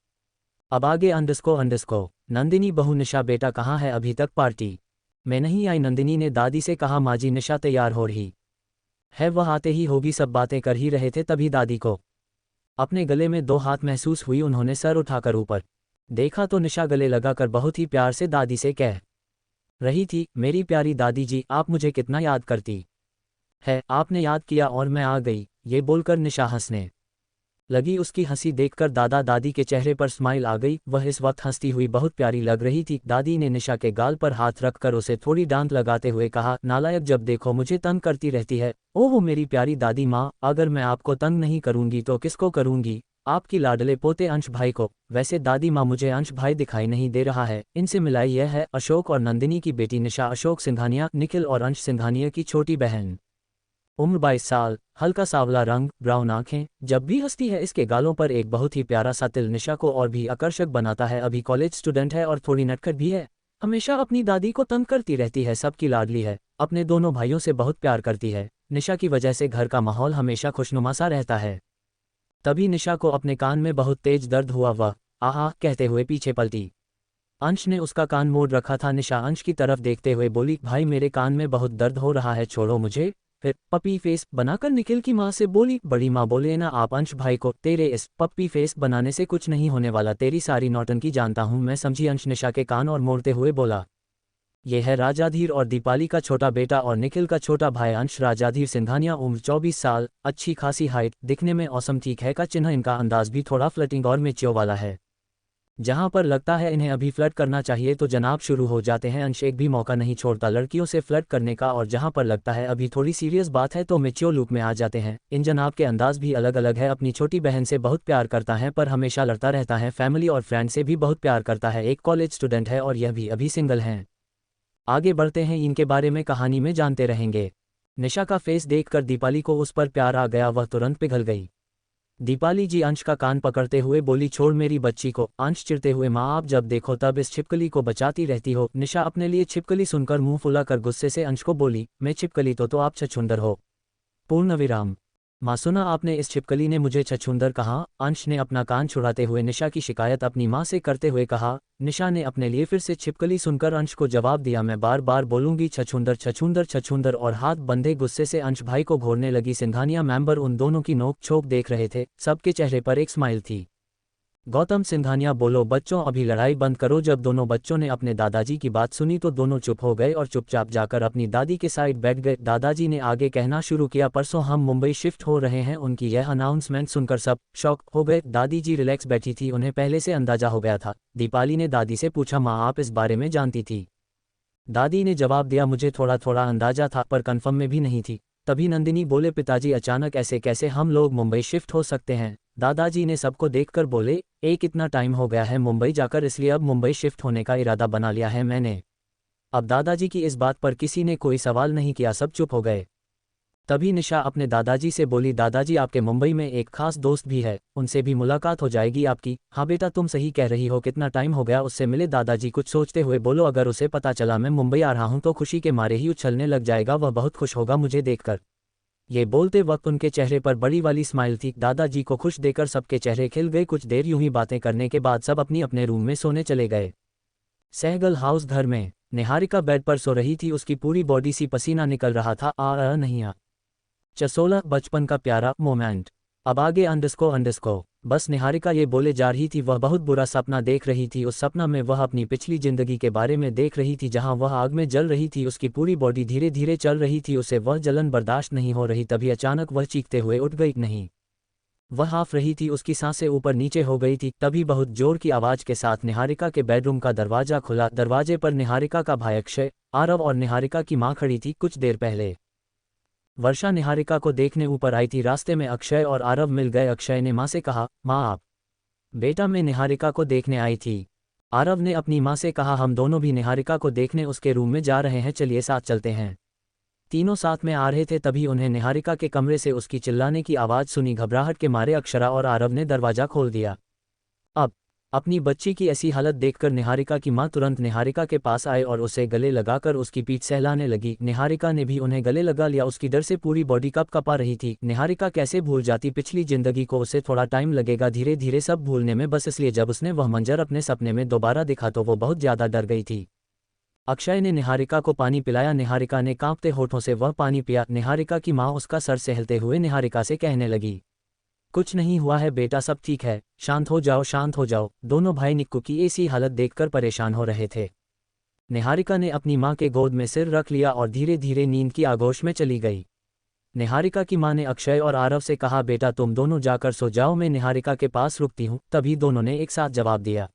अब आगे अंडस्को। नंदिनी बहू निशा, बेटा कहाँ है? अभी तक पार्टी में नहीं आई। नंदिनी ने दादी से कहा, माँ जी, निशा तैयार हो रही है, वह आते ही होगी। सब बातें कर ही रहे थे, तभी दादी को अपने गले में 2 हाथ महसूस हुई। उन्होंने सर उठाकर ऊपर देखा तो निशा गले लगाकर बहुत ही प्यार से दादी से कह रही थी, मेरी प्यारी दादी जी, आप मुझे कितना याद करती है, आपने याद किया और मैं आ गई। ये बोलकर निशा हंसने लगी। उसकी हंसी देखकर दादा दादी के चेहरे पर स्माइल आ गई। वह इस वक्त हंसती हुई बहुत प्यारी लग रही थी। दादी ने निशा के गाल पर हाथ रखकर उसे थोड़ी डांट लगाते हुए कहा, नालायक, जब देखो मुझे तंग करती रहती है। ओह मेरी प्यारी दादी माँ, अगर मैं आपको तंग नहीं करूंगी तो किसको करूंगी? आपकी लाडले पोते अंश भाई को। वैसे दादी माँ, मुझे अंश भाई दिखाई नहीं दे रहा है, इनसे मिलाई यह है अशोक और नंदिनी की बेटी निशा। अशोक सिंघानिया, निखिल और अंश सिंघानिया की छोटी बहन। उम्र 22 साल, हल्का सांवला रंग, ब्राउन आंखें। जब भी हंसती है इसके गालों पर एक बहुत ही प्यारा सा तिल निशा को और भी आकर्षक बनाता है। अभी कॉलेज स्टूडेंट है और थोड़ी नटखट भी है। हमेशा अपनी दादी को तंग करती रहती है, सबकी लाडली है, अपने दोनों भाइयों से बहुत प्यार करती है। निशा की वजह से घर का माहौल हमेशा खुशनुमा सा रहता है। तभी निशा को अपने कान में बहुत तेज दर्द हुआ। वह आहा कहते हुए पीछे पलटी। अंश ने उसका कान मोड़ रखा था। निशा अंश की तरफ देखते हुए बोली, भाई, मेरे कान में बहुत दर्द हो रहा है, छोड़ो मुझे। फिर पपी फेस बनाकर निखिल की माँ से बोली, बड़ी माँ बोले ना आप अंश भाई को, तेरे इस पप्पी फेस बनाने से कुछ नहीं होने वाला, तेरी सारी नौटंकी जानता हूँ मैं, समझी। अंश निशा के कान और मोड़ते हुए बोला। यह है राजाधीर और दीपाली का छोटा बेटा और निखिल का छोटा भाई अंश। राजाधीर सिंघानिया, उम्र 24 साल, अच्छी खासी हाइट, दिखने में औसम ठीक है का चिन्ह। इनका अंदाज भी थोड़ा फ्लर्टिंग और मेच्योर वाला है। जहां पर लगता है इन्हें अभी फ्लर्ट करना चाहिए तो जनाब शुरू हो जाते हैं। अंश एक भी मौका नहीं छोड़ता लड़कियों से फ्लर्ट करने का, और जहां पर लगता है अभी थोड़ी सीरियस बात है तो मेच्योर लुक में आ जाते हैं। इन जनाब के अंदाज भी अलग अलग है। अपनी छोटी बहन से बहुत प्यार करता है पर हमेशा लड़ता रहता है। फैमिली और फ्रेंड से भी बहुत प्यार करता है। एक कॉलेज स्टूडेंट है और यह भी अभी सिंगल हैं। आगे बढ़ते हैं, इनके बारे में कहानी में जानते रहेंगे। निशा का फेस देखकर दीपाली को उस पर प्यार आ गया, वह तुरंत पिघल गई। दीपाली जी अंश का कान पकड़ते हुए बोली, छोड़ मेरी बच्ची को। अंश चिढ़ते हुए, माँ आप जब देखो तब इस छिपकली को बचाती रहती हो। निशा अपने लिए छिपकली सुनकर मुंह फुलाकर गुस्से से अंश को बोली, मैं छिपकली तो आप छछूंदर हो। पूर्ण विराम। माँ, सुना आपने, इस छिपकली ने मुझे छछूंदर कहा। अंश ने अपना कान छुड़ाते हुए निशा की शिकायत अपनी माँ से करते हुए कहा। निशा ने अपने लिए फिर से छिपकली सुनकर अंश को जवाब दिया, मैं बार बार बोलूंगी छछूंदर छछूंदर छछूंदर, और हाथ बंधे गुस्से से अंश भाई को घोरने लगी। सिंघानिया मेंबर उन दोनों की नोक झोंक देख रहे थे, सबके चेहरे पर एक स्माइल थी। गौतम सिंघानिया बोलो बच्चों अभी लड़ाई बंद करो। जब दोनों बच्चों ने अपने दादाजी की बात सुनी तो दोनों चुप हो गए और चुपचाप जाकर अपनी दादी के साइड बैठ गए। दादाजी ने आगे कहना शुरू किया, परसों हम मुंबई शिफ्ट हो रहे हैं। उनकी यह अनाउंसमेंट सुनकर सब शॉक हो गए। दादी जी रिलैक्स बैठी थी, उन्हें पहले से अंदाजा हो गया था। दीपाली ने दादी से पूछा, माँ आप इस बारे में जानती थी? दादी ने जवाब दिया, मुझे थोड़ा थोड़ा अंदाजा था पर कंफर्म में भी नहीं थी। तभी नंदिनी बोले, पिताजी अचानक ऐसे कैसे हम लोग मुंबई शिफ्ट हो सकते हैं? दादाजी ने सबको देखकर बोले, एक इतना टाइम हो गया है मुंबई जाकर, इसलिए अब मुंबई शिफ्ट होने का इरादा बना लिया है मैंने। अब दादाजी की इस बात पर किसी ने कोई सवाल नहीं किया, सब चुप हो गए। तभी निशा अपने दादाजी से बोली, दादाजी आपके मुंबई में एक खास दोस्त भी है, उनसे भी मुलाकात हो जाएगी आपकी। हाँ बेटा तुम सही कह रही हो, कितना टाइम हो गया उससे मिले। दादाजी कुछ सोचते हुए बोलो, अगर उसे पता चला मैं मुंबई आ रहा हूँ तो खुशी के मारे ही उछलने लग जाएगा, वह बहुत खुश होगा मुझे देखकर। ये बोलते वक्त उनके चेहरे पर बड़ी वाली स्माइल थी। दादाजी को खुश देकर सबके चेहरे खिल गए। कुछ देर यूं ही बातें करने के बाद सब अपनी अपने रूम में सोने चले गए। सहगल हाउस घर में निहारिका बेड पर सो रही थी, उसकी पूरी बॉडी सी पसीना निकल रहा था। नहीं आ चसोला बचपन का प्यारा मोमेंट। अब आगे अंडस्को। बस निहारिका ये बोले जा रही थी, वह बहुत बुरा सपना देख रही थी। उस सपना में वह अपनी पिछली जिंदगी के बारे में देख रही थी, जहां वह आग में जल रही थी। उसकी पूरी बॉडी धीरे धीरे चल रही थी, उसे वह जलन बर्दाश्त नहीं हो रही। तभी अचानक वह चीखते हुए उठ गई। नहीं, वह हाफ रही थी, उसकी सांसें ऊपर नीचे हो गई थी। तभी बहुत जोर की आवाज के साथ निहारिका के बेडरूम का दरवाजा खुला। दरवाजे पर निहारिका का भाई अक्षय, आरव और निहारिका की मां खड़ी थी। कुछ देर पहले वर्षा निहारिका को देखने ऊपर आई थी। रास्ते में अक्षय और आरव मिल गए। अक्षय ने मां से कहा, मां आप? बेटा मैं निहारिका को देखने आई थी। आरव ने अपनी मां से कहा, हम दोनों भी निहारिका को देखने उसके रूम में जा रहे हैं, चलिए साथ चलते हैं। तीनों साथ में आ रहे थे, तभी उन्हें निहारिका के कमरे से उसकी चिल्लाने की आवाज़ सुनी। घबराहट के मारे अक्षरा और आरव ने दरवाज़ा खोल दिया। अब अपनी बच्ची की ऐसी हालत देखकर निहारिका की मां तुरंत निहारिका के पास आए और उसे गले लगाकर उसकी पीठ सहलाने लगी। निहारिका ने भी उन्हें गले लगा लिया। उसकी डर से पूरी बॉडी कँपा रही थी। निहारिका कैसे भूल जाती पिछली जिंदगी को, उसे थोड़ा टाइम लगेगा धीरे धीरे सब भूलने में, बस इसलिए जब उसने वह मंजर अपने सपने में दोबारा देखा तो वो बहुत ज़्यादा डर गई थी। अक्षय ने निहारिका को पानी पिलाया। निहारिका ने कांपते होठों से वह पानी पिया। निहारिका की मां उसका सर सहलते हुए निहारिका से कहने लगी, कुछ नहीं हुआ है बेटा, सब ठीक है, शांत हो जाओ शांत हो जाओ। दोनों भाई निक्कू की ऐसी हालत देखकर परेशान हो रहे थे। निहारिका ने अपनी मां के गोद में सिर रख लिया और धीरे धीरे नींद की आगोश में चली गई। निहारिका की मां ने अक्षय और आरव से कहा, बेटा तुम दोनों जाकर सो जाओ, मैं निहारिका के पास रुकती हूँ। तभी दोनों ने एक साथ जवाब दिया,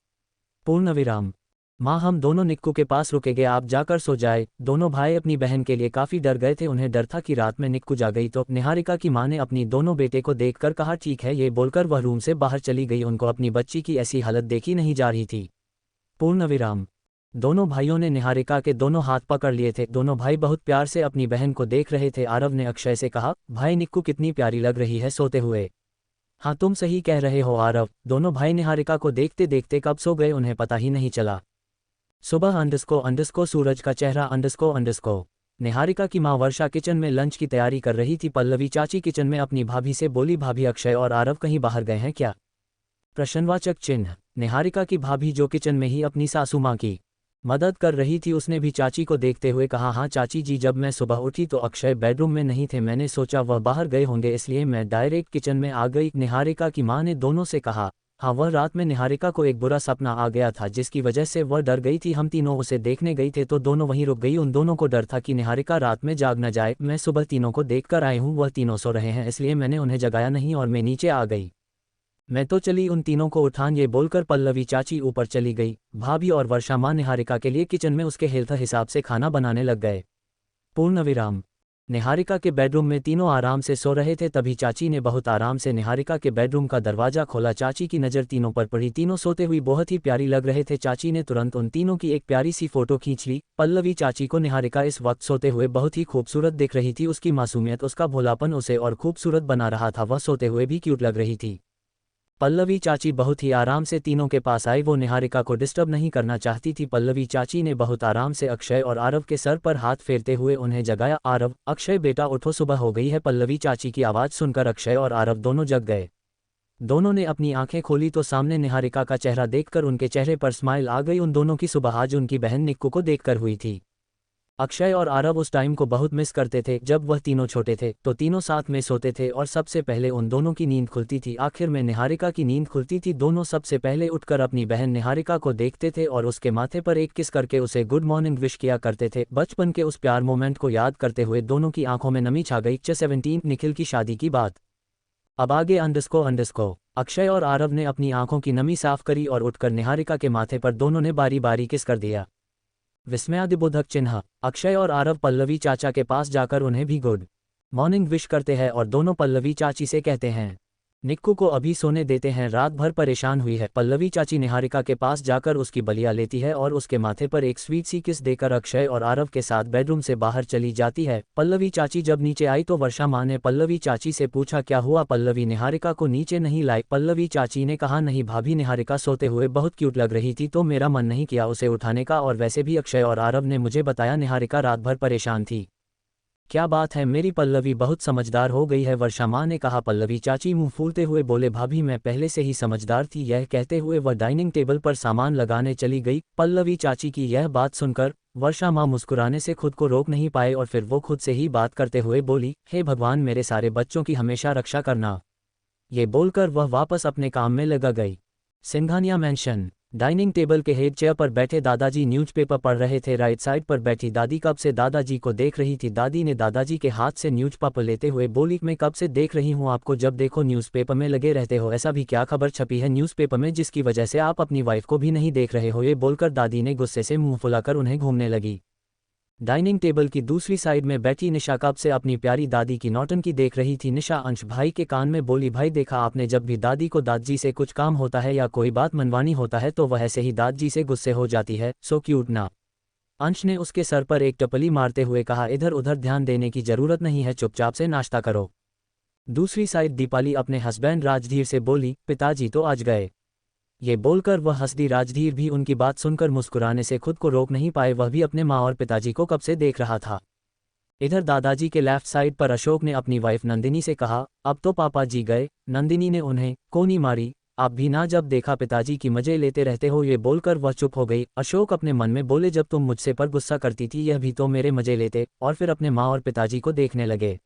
पूर्णविराम। माँ हम दोनों निक्कू के पास रुकेंगे, आप जाकर सो जाए। दोनों भाई अपनी बहन के लिए काफ़ी डर गए थे, उन्हें डर था कि रात में निक्कू जा गई तो। निहारिका की माँ ने अपनी दोनों बेटे को देखकर कहा, ठीक है, ये बोलकर वह रूम से बाहर चली गई। उनको अपनी बच्ची की ऐसी हालत देखी नहीं जा रही थी। पूर्णविराम। दोनों भाइयों ने निहारिका के दोनों हाथ पकड़ लिए थे। दोनों भाई बहुत प्यार से अपनी बहन को देख रहे थे। आरव ने अक्षय से कहा, भाई निक्कू कितनी प्यारी लग रही है सोते हुए। हाँ तुम सही कह रहे हो आरव। दोनों भाई निहारिका को देखते देखते कब सो गए उन्हें पता ही नहीं चला। सुबह अंडस्को सूरज का चेहरा अंडस्को। निहारिका की मां वर्षा किचन में लंच की तैयारी कर रही थी। पल्लवी चाची किचन में अपनी भाभी से बोली, भाभी अक्षय और आरव कहीं बाहर गए हैं क्या? प्रश्नवाचक चिन्ह। निहारिका की भाभी जो किचन में ही अपनी सासू मां की मदद कर रही थी, उसने भी चाची को देखते हुए कहा, हाँ चाची जी, जब मैं सुबह उठी तो अक्षय बेडरूम में नहीं थे, मैंने सोचा वह बाहर गए होंगे इसलिए मैं डायरेक्ट किचन में आ गई। निहारिका की मां ने दोनों से कहा, हाँ वह रात में निहारिका को एक बुरा सपना आ गया था जिसकी वजह से वह डर गई थी। हम तीनों उसे देखने गई थे तो दोनों वहीं रुक गई। उन दोनों को डर था कि निहारिका रात में जाग न जाए। मैं सुबह तीनों को देख कर आई हूँ, वह तीनों सो रहे हैं इसलिए मैंने उन्हें जगाया नहीं और मैं नीचे आ गई। मैं तो चली उन तीनों को उठान। ये बोलकर पल्लवी चाची ऊपर चली गई। भाभी और वर्षा माँ निहारिका के लिए किचन में उसके हेल्थ हिसाब से खाना बनाने लग गए। पूर्णविराम। निहारिका के बेडरूम में तीनों आराम से सो रहे थे, तभी चाची ने बहुत आराम से निहारिका के बेडरूम का दरवाजा खोला। चाची की नज़र तीनों पर पड़ी। तीनों सोते हुई बहुत ही प्यारी लग रहे थे। चाची ने तुरंत उन तीनों की एक प्यारी सी फोटो खींच ली। पल्लवी चाची को निहारिका इस वक्त सोते हुए बहुत ही खूबसूरत दिख रही थी। उसकी मासूमियत, उसका भोलापन उसे और खूबसूरत बना रहा था। वह सोते हुए भी क्यूट लग रही थी। पल्लवी चाची बहुत ही आराम से तीनों के पास आई। वो निहारिका को डिस्टर्ब नहीं करना चाहती थी। पल्लवी चाची ने बहुत आराम से अक्षय और आरव के सर पर हाथ फेरते हुए उन्हें जगाया। आरव, अक्षय बेटा उठो, सुबह हो गई है। पल्लवी चाची की आवाज़ सुनकर अक्षय और आरव दोनों जग गए। दोनों ने अपनी आंखें खोली तो सामने निहारिका का चेहरा देखकर उनके चेहरे पर स्माइल आ गई। उन दोनों की सुबह आज उनकी बहन निक्कू को देखकर हुई थी। अक्षय और आरव उस टाइम को बहुत मिस करते थे जब वह तीनों छोटे थे, तो तीनों साथ में सोते थे और सबसे पहले उन दोनों की नींद खुलती थी। आखिर में निहारिका की नींद खुलती थी। दोनों सबसे पहले उठकर अपनी बहन निहारिका को देखते थे और उसके माथे पर एक किस करके उसे गुड मॉर्निंग विश किया करते थे। बचपन के उस प्यार मोमेंट को याद करते हुए दोनों की आंखों में नमी छा गई। 17 निखिल की शादी की बात। अब आगे अंडरस्को अक्षय और आरव ने अपनी आंखों की नमी साफ करी और उठकर निहारिका के माथे पर दोनों ने बारी बारी किस कर दिया। विस्मयादिबोधक चिन्ह। अक्षय और आरव पल्लवी चाचा के पास जाकर उन्हें भी गुड मॉर्निंग विश करते हैं और दोनों पल्लवी चाची से कहते हैं निक्कू को अभी सोने देते हैं, रात भर परेशान हुई है। पल्लवी चाची निहारिका के पास जाकर उसकी बलिया लेती है और उसके माथे पर एक स्वीट सी किस देकर अक्षय और आरव के साथ बेडरूम से बाहर चली जाती है। पल्लवी चाची जब नीचे आई तो वर्षा माँ ने पल्लवी चाची से पूछा क्या हुआ, पल्लवी निहारिका को नीचे नहीं लाई। पल्लवी चाची ने कहा नहीं भाभी, निहारिका सोते हुए बहुत क्यूट लग रही थी तो मेरा मन नहीं किया उसे उठाने का, और वैसे भी अक्षय और आरव ने मुझे बताया निहारिका रात भर परेशान थी। क्या बात है, मेरी पल्लवी बहुत समझदार हो गई है, वर्षा माँ ने कहा। पल्लवी चाची मुंह फूलते हुए बोले भाभी मैं पहले से ही समझदार थी। यह कहते हुए वह डाइनिंग टेबल पर सामान लगाने चली गई। पल्लवी चाची की यह बात सुनकर वर्षा माँ मुस्कुराने से खुद को रोक नहीं पाए और फिर वो खुद से ही बात करते हुए बोली हे भगवान मेरे सारे बच्चों की हमेशा रक्षा करना। ये बोलकर वह वापस अपने काम में लगा गई। सिंघानिया मेंशन। डाइनिंग टेबल के हेड चेयर पर बैठे दादाजी न्यूज़पेपर पढ़ रहे थे। राइट साइड पर बैठी दादी कब से दादाजी को देख रही थी। दादी ने दादाजी के हाथ से न्यूज़पेपर लेते हुए बोली मैं कब से देख रही हूँ आपको, जब देखो न्यूज़पेपर में लगे रहते हो। ऐसा भी क्या खबर छपी है न्यूज़पेपर में जिसकी वजह से आप अपनी वाइफ को भी नहीं देख रहे हो। ये बोलकर दादी ने गुस्से से मुंह फुलाकर उन्हें घूमने लगी। डाइनिंग टेबल की दूसरी साइड में बैठी निशा कब से अपनी प्यारी दादी की नौटंकी देख रही थी। निशा अंश भाई के कान में बोली भाई देखा आपने, जब भी दादी को दादाजी से कुछ काम होता है या कोई बात मनवानी होता है तो वह ऐसे ही दादाजी से गुस्से हो जाती है। सो क्यूट ना। अंश ने उसके सर पर एक टपली मारते हुए कहा इधर उधर ध्यान देने की जरूरत नहीं है, चुपचाप से नाश्ता करो। दूसरी साइड दीपाली अपने हस्बैंड राजधीर से बोली पिताजी तो आज गए। ये बोलकर वह हंस दी। राजधीर भी उनकी बात सुनकर मुस्कुराने से खुद को रोक नहीं पाए, वह भी अपने माँ और पिताजी को कब से देख रहा था। इधर दादाजी के लेफ्ट साइड पर अशोक ने अपनी वाइफ नंदिनी से कहा अब तो पापा जी गए। नंदिनी ने उन्हें कोनी मारी, आप भी ना जब देखा पिताजी की मजे लेते रहते हो। ये बोलकर वह चुप हो गई। अशोक अपने मन में बोले जब तुम मुझसे पर गुस्सा करती थी यह भी तो मेरे मजे लेते, और फिर अपने माँ और पिताजी को देखने लगे।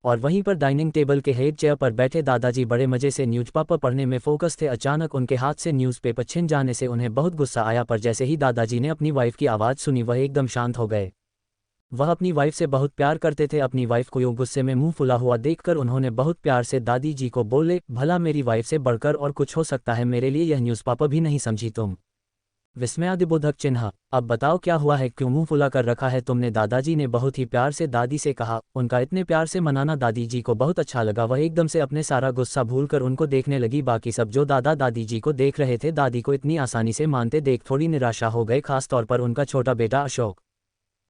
और वहीं पर डाइनिंग टेबल के हेड चेयर पर बैठे दादाजी बड़े मजे से न्यूज़पेपर पढ़ने में फोकस थे। अचानक उनके हाथ से न्यूज़पेपर छिन जाने से उन्हें बहुत गुस्सा आया, पर जैसे ही दादाजी ने अपनी वाइफ की आवाज़ सुनी वह एकदम शांत हो गए। वह अपनी वाइफ से बहुत प्यार करते थे। अपनी वाइफ को यूं गुस्से में मुंह फुला हुआ देखकर उन्होंने बहुत प्यार से दादी जी को बोले भला मेरी वाइफ से बढ़कर और कुछ हो सकता है, मेरे लिए यह न्यूज़पेपर भी नहीं समझी तुम। विस्मयादिबोधक चिन्ह। अब बताओ क्या हुआ है, क्यों मुंह फुला कर रखा है तुमने, दादाजी ने बहुत ही प्यार से दादी से कहा। उनका इतने प्यार से मनाना दादी जी को बहुत अच्छा लगा। वह एकदम से अपने सारा गुस्सा भूलकर उनको देखने लगी। बाकी सब जो दादा दादी जी को देख रहे थे दादी को इतनी आसानी से मानते देख थोड़ी निराशा हो गए, खासतौर पर उनका छोटा बेटा अशोक।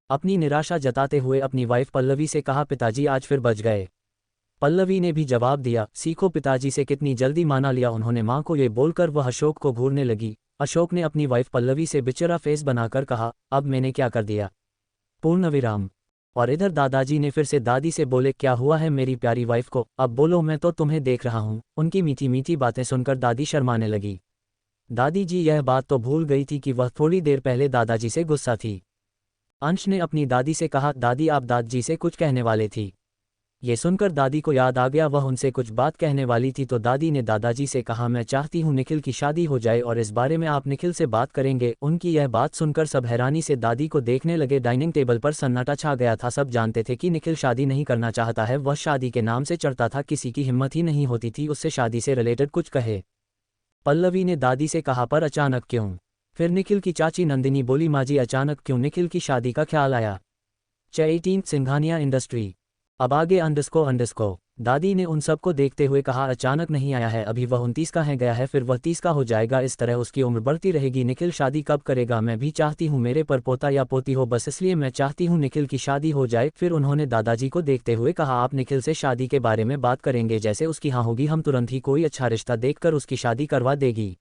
अपनी निराशा जताते हुए अपनी वाइफ पल्लवी से कहा पिताजी आज फिर बच गए। पल्लवी ने भी जवाब दिया सीखो पिताजी से कितनी जल्दी माना लिया उन्होंने मां को। ये बोलकर वह अशोक को घूरने लगी। अशोक ने अपनी वाइफ पल्लवी से बेचारा फेस बनाकर कहा अब मैंने क्या कर दिया, पूर्ण विराम। और इधर दादाजी ने फिर से दादी से बोले क्या हुआ है मेरी प्यारी वाइफ को, अब बोलो मैं तो तुम्हें देख रहा हूँ। उनकी मीठी मीठी बातें सुनकर दादी शर्माने लगी। दादी जी यह बात तो भूल गई थी कि वह थोड़ी देर पहले दादाजी से गुस्सा थी। अंश ने अपनी दादी से कहा दादी आप दादाजी से कुछ कहने वाले थी। ये सुनकर दादी को याद आ गया वह उनसे कुछ बात कहने वाली थी, तो दादी ने दादाजी से कहा मैं चाहती हूँ निखिल की शादी हो जाए और इस बारे में आप निखिल से बात करेंगे। उनकी यह बात सुनकर सब हैरानी से दादी को देखने लगे। डाइनिंग टेबल पर सन्नाटा छा गया था। सब जानते थे कि निखिल शादी नहीं करना चाहता है, वह शादी के नाम से चढ़ता था, किसी की हिम्मत ही नहीं होती थी उससे शादी से रिलेटेड कुछ कहे। पल्लवी ने दादी से कहा पर अचानक क्यों। फिर निखिल की चाची नंदिनी बोली माँ जी अचानक क्यों निखिल की शादी का ख्याल आया। 18 सिंघानिया इंडस्ट्री। अब आगे अंडरस्को। दादी ने उन सबको देखते हुए कहा अचानक नहीं आया है, अभी वह 29 का है गया है फिर वह 30 का हो जाएगा, इस तरह उसकी उम्र बढ़ती रहेगी। निखिल शादी कब करेगा, मैं भी चाहती हूँ मेरे पर पोता या पोती हो, बस इसलिए मैं चाहती हूँ निखिल की शादी हो जाए। फिर उन्होंने दादाजी को देखते हुए कहा आप निखिल से शादी के बारे में बात करेंगे, जैसे उसकी हाँ होगी हम तुरंत ही कोई अच्छा रिश्ता देखकर उसकी शादी करवा देगी।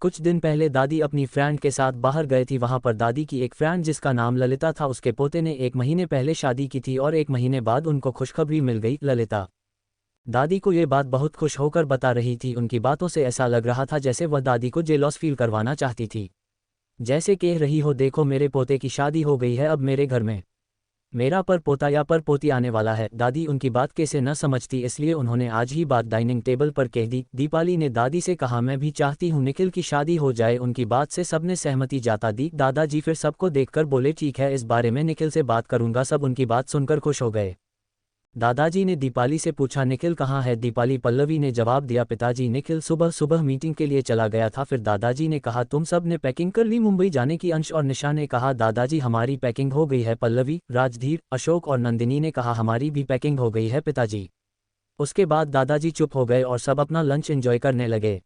कुछ दिन पहले दादी अपनी फ्रेंड के साथ बाहर गए थी। वहां पर दादी की एक फ्रेंड जिसका नाम ललिता था, उसके पोते ने 1 महीने पहले शादी की थी और 1 महीने बाद उनको खुशखबरी मिल गई। ललिता दादी को ये बात बहुत खुश होकर बता रही थी। उनकी बातों से ऐसा लग रहा था जैसे वह दादी को जेलॉस फील करवाना चाहती थी। जैसे कह रही हो देखो मेरे पोते की शादी हो गई है अब मेरे घर में मेरा पर पोता या पर पोती आने वाला है। दादी उनकी बात कैसे न समझती, इसलिए उन्होंने आज ही बात डाइनिंग टेबल पर कह दी। दीपाली ने दादी से कहा मैं भी चाहती हूँ निखिल की शादी हो जाए। उनकी बात से सबने सहमति जाता दी। दादाजी फिर सबको देखकर बोले ठीक है, इस बारे में निखिल से बात करूंगा। सब उनकी बात सुनकर खुश हो गए। दादाजी ने दीपाली से पूछा निखिल कहाँ है। दीपाली पल्लवी ने जवाब दिया पिताजी निखिल सुबह सुबह मीटिंग के लिए चला गया था। फिर दादाजी ने कहा तुम सब ने पैकिंग कर ली मुंबई जाने की। अंश और निशा ने कहा दादाजी हमारी पैकिंग हो गई है। पल्लवी, राजधीर, अशोक और नंदिनी ने कहा हमारी भी पैकिंग हो गई है पिताजी। उसके बाद दादाजी चुप हो गए और सब अपना लंच एंजॉय करने लगे।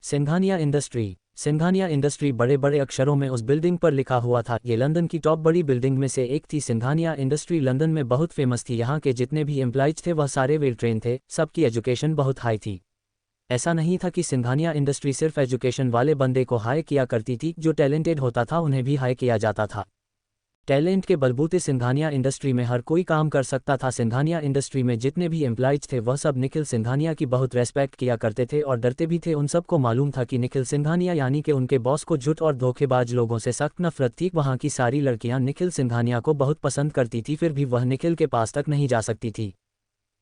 सिंघानिया इंडस्ट्री। सिंघानिया इंडस्ट्री बड़े बड़े अक्षरों में उस बिल्डिंग पर लिखा हुआ था। ये लंदन की टॉप बड़ी बिल्डिंग में से एक थी। सिंघानिया इंडस्ट्री लंदन में बहुत फेमस थी। यहाँ के जितने भी एम्प्लॉइज थे वह सारे वेल ट्रेन थे। सबकी एजुकेशन बहुत हाई थी। ऐसा नहीं था कि सिंघानिया इंडस्ट्री सिर्फ एजुकेशन वाले बंदे को हायर किया करती थी, जो टैलेंटेड होता था उन्हें भी हायर किया जाता था। टैलेंट के बलबूते सिंघानिया इंडस्ट्री में हर कोई काम कर सकता था। सिंघानिया इंडस्ट्री में जितने भी एम्प्लॉइज थे वह सब निखिल सिंघानिया की बहुत रेस्पेक्ट किया करते थे और डरते भी थे। उन सबको मालूम था कि निखिल सिंघानिया यानी कि उनके बॉस को झूठ और धोखेबाज लोगों से सख्त नफरत थी। वहाँ की सारी लड़कियां निखिल सिंघानिया को बहुत पसंद करती थी, फिर भी वह निखिल के पास तक नहीं जा सकती थी।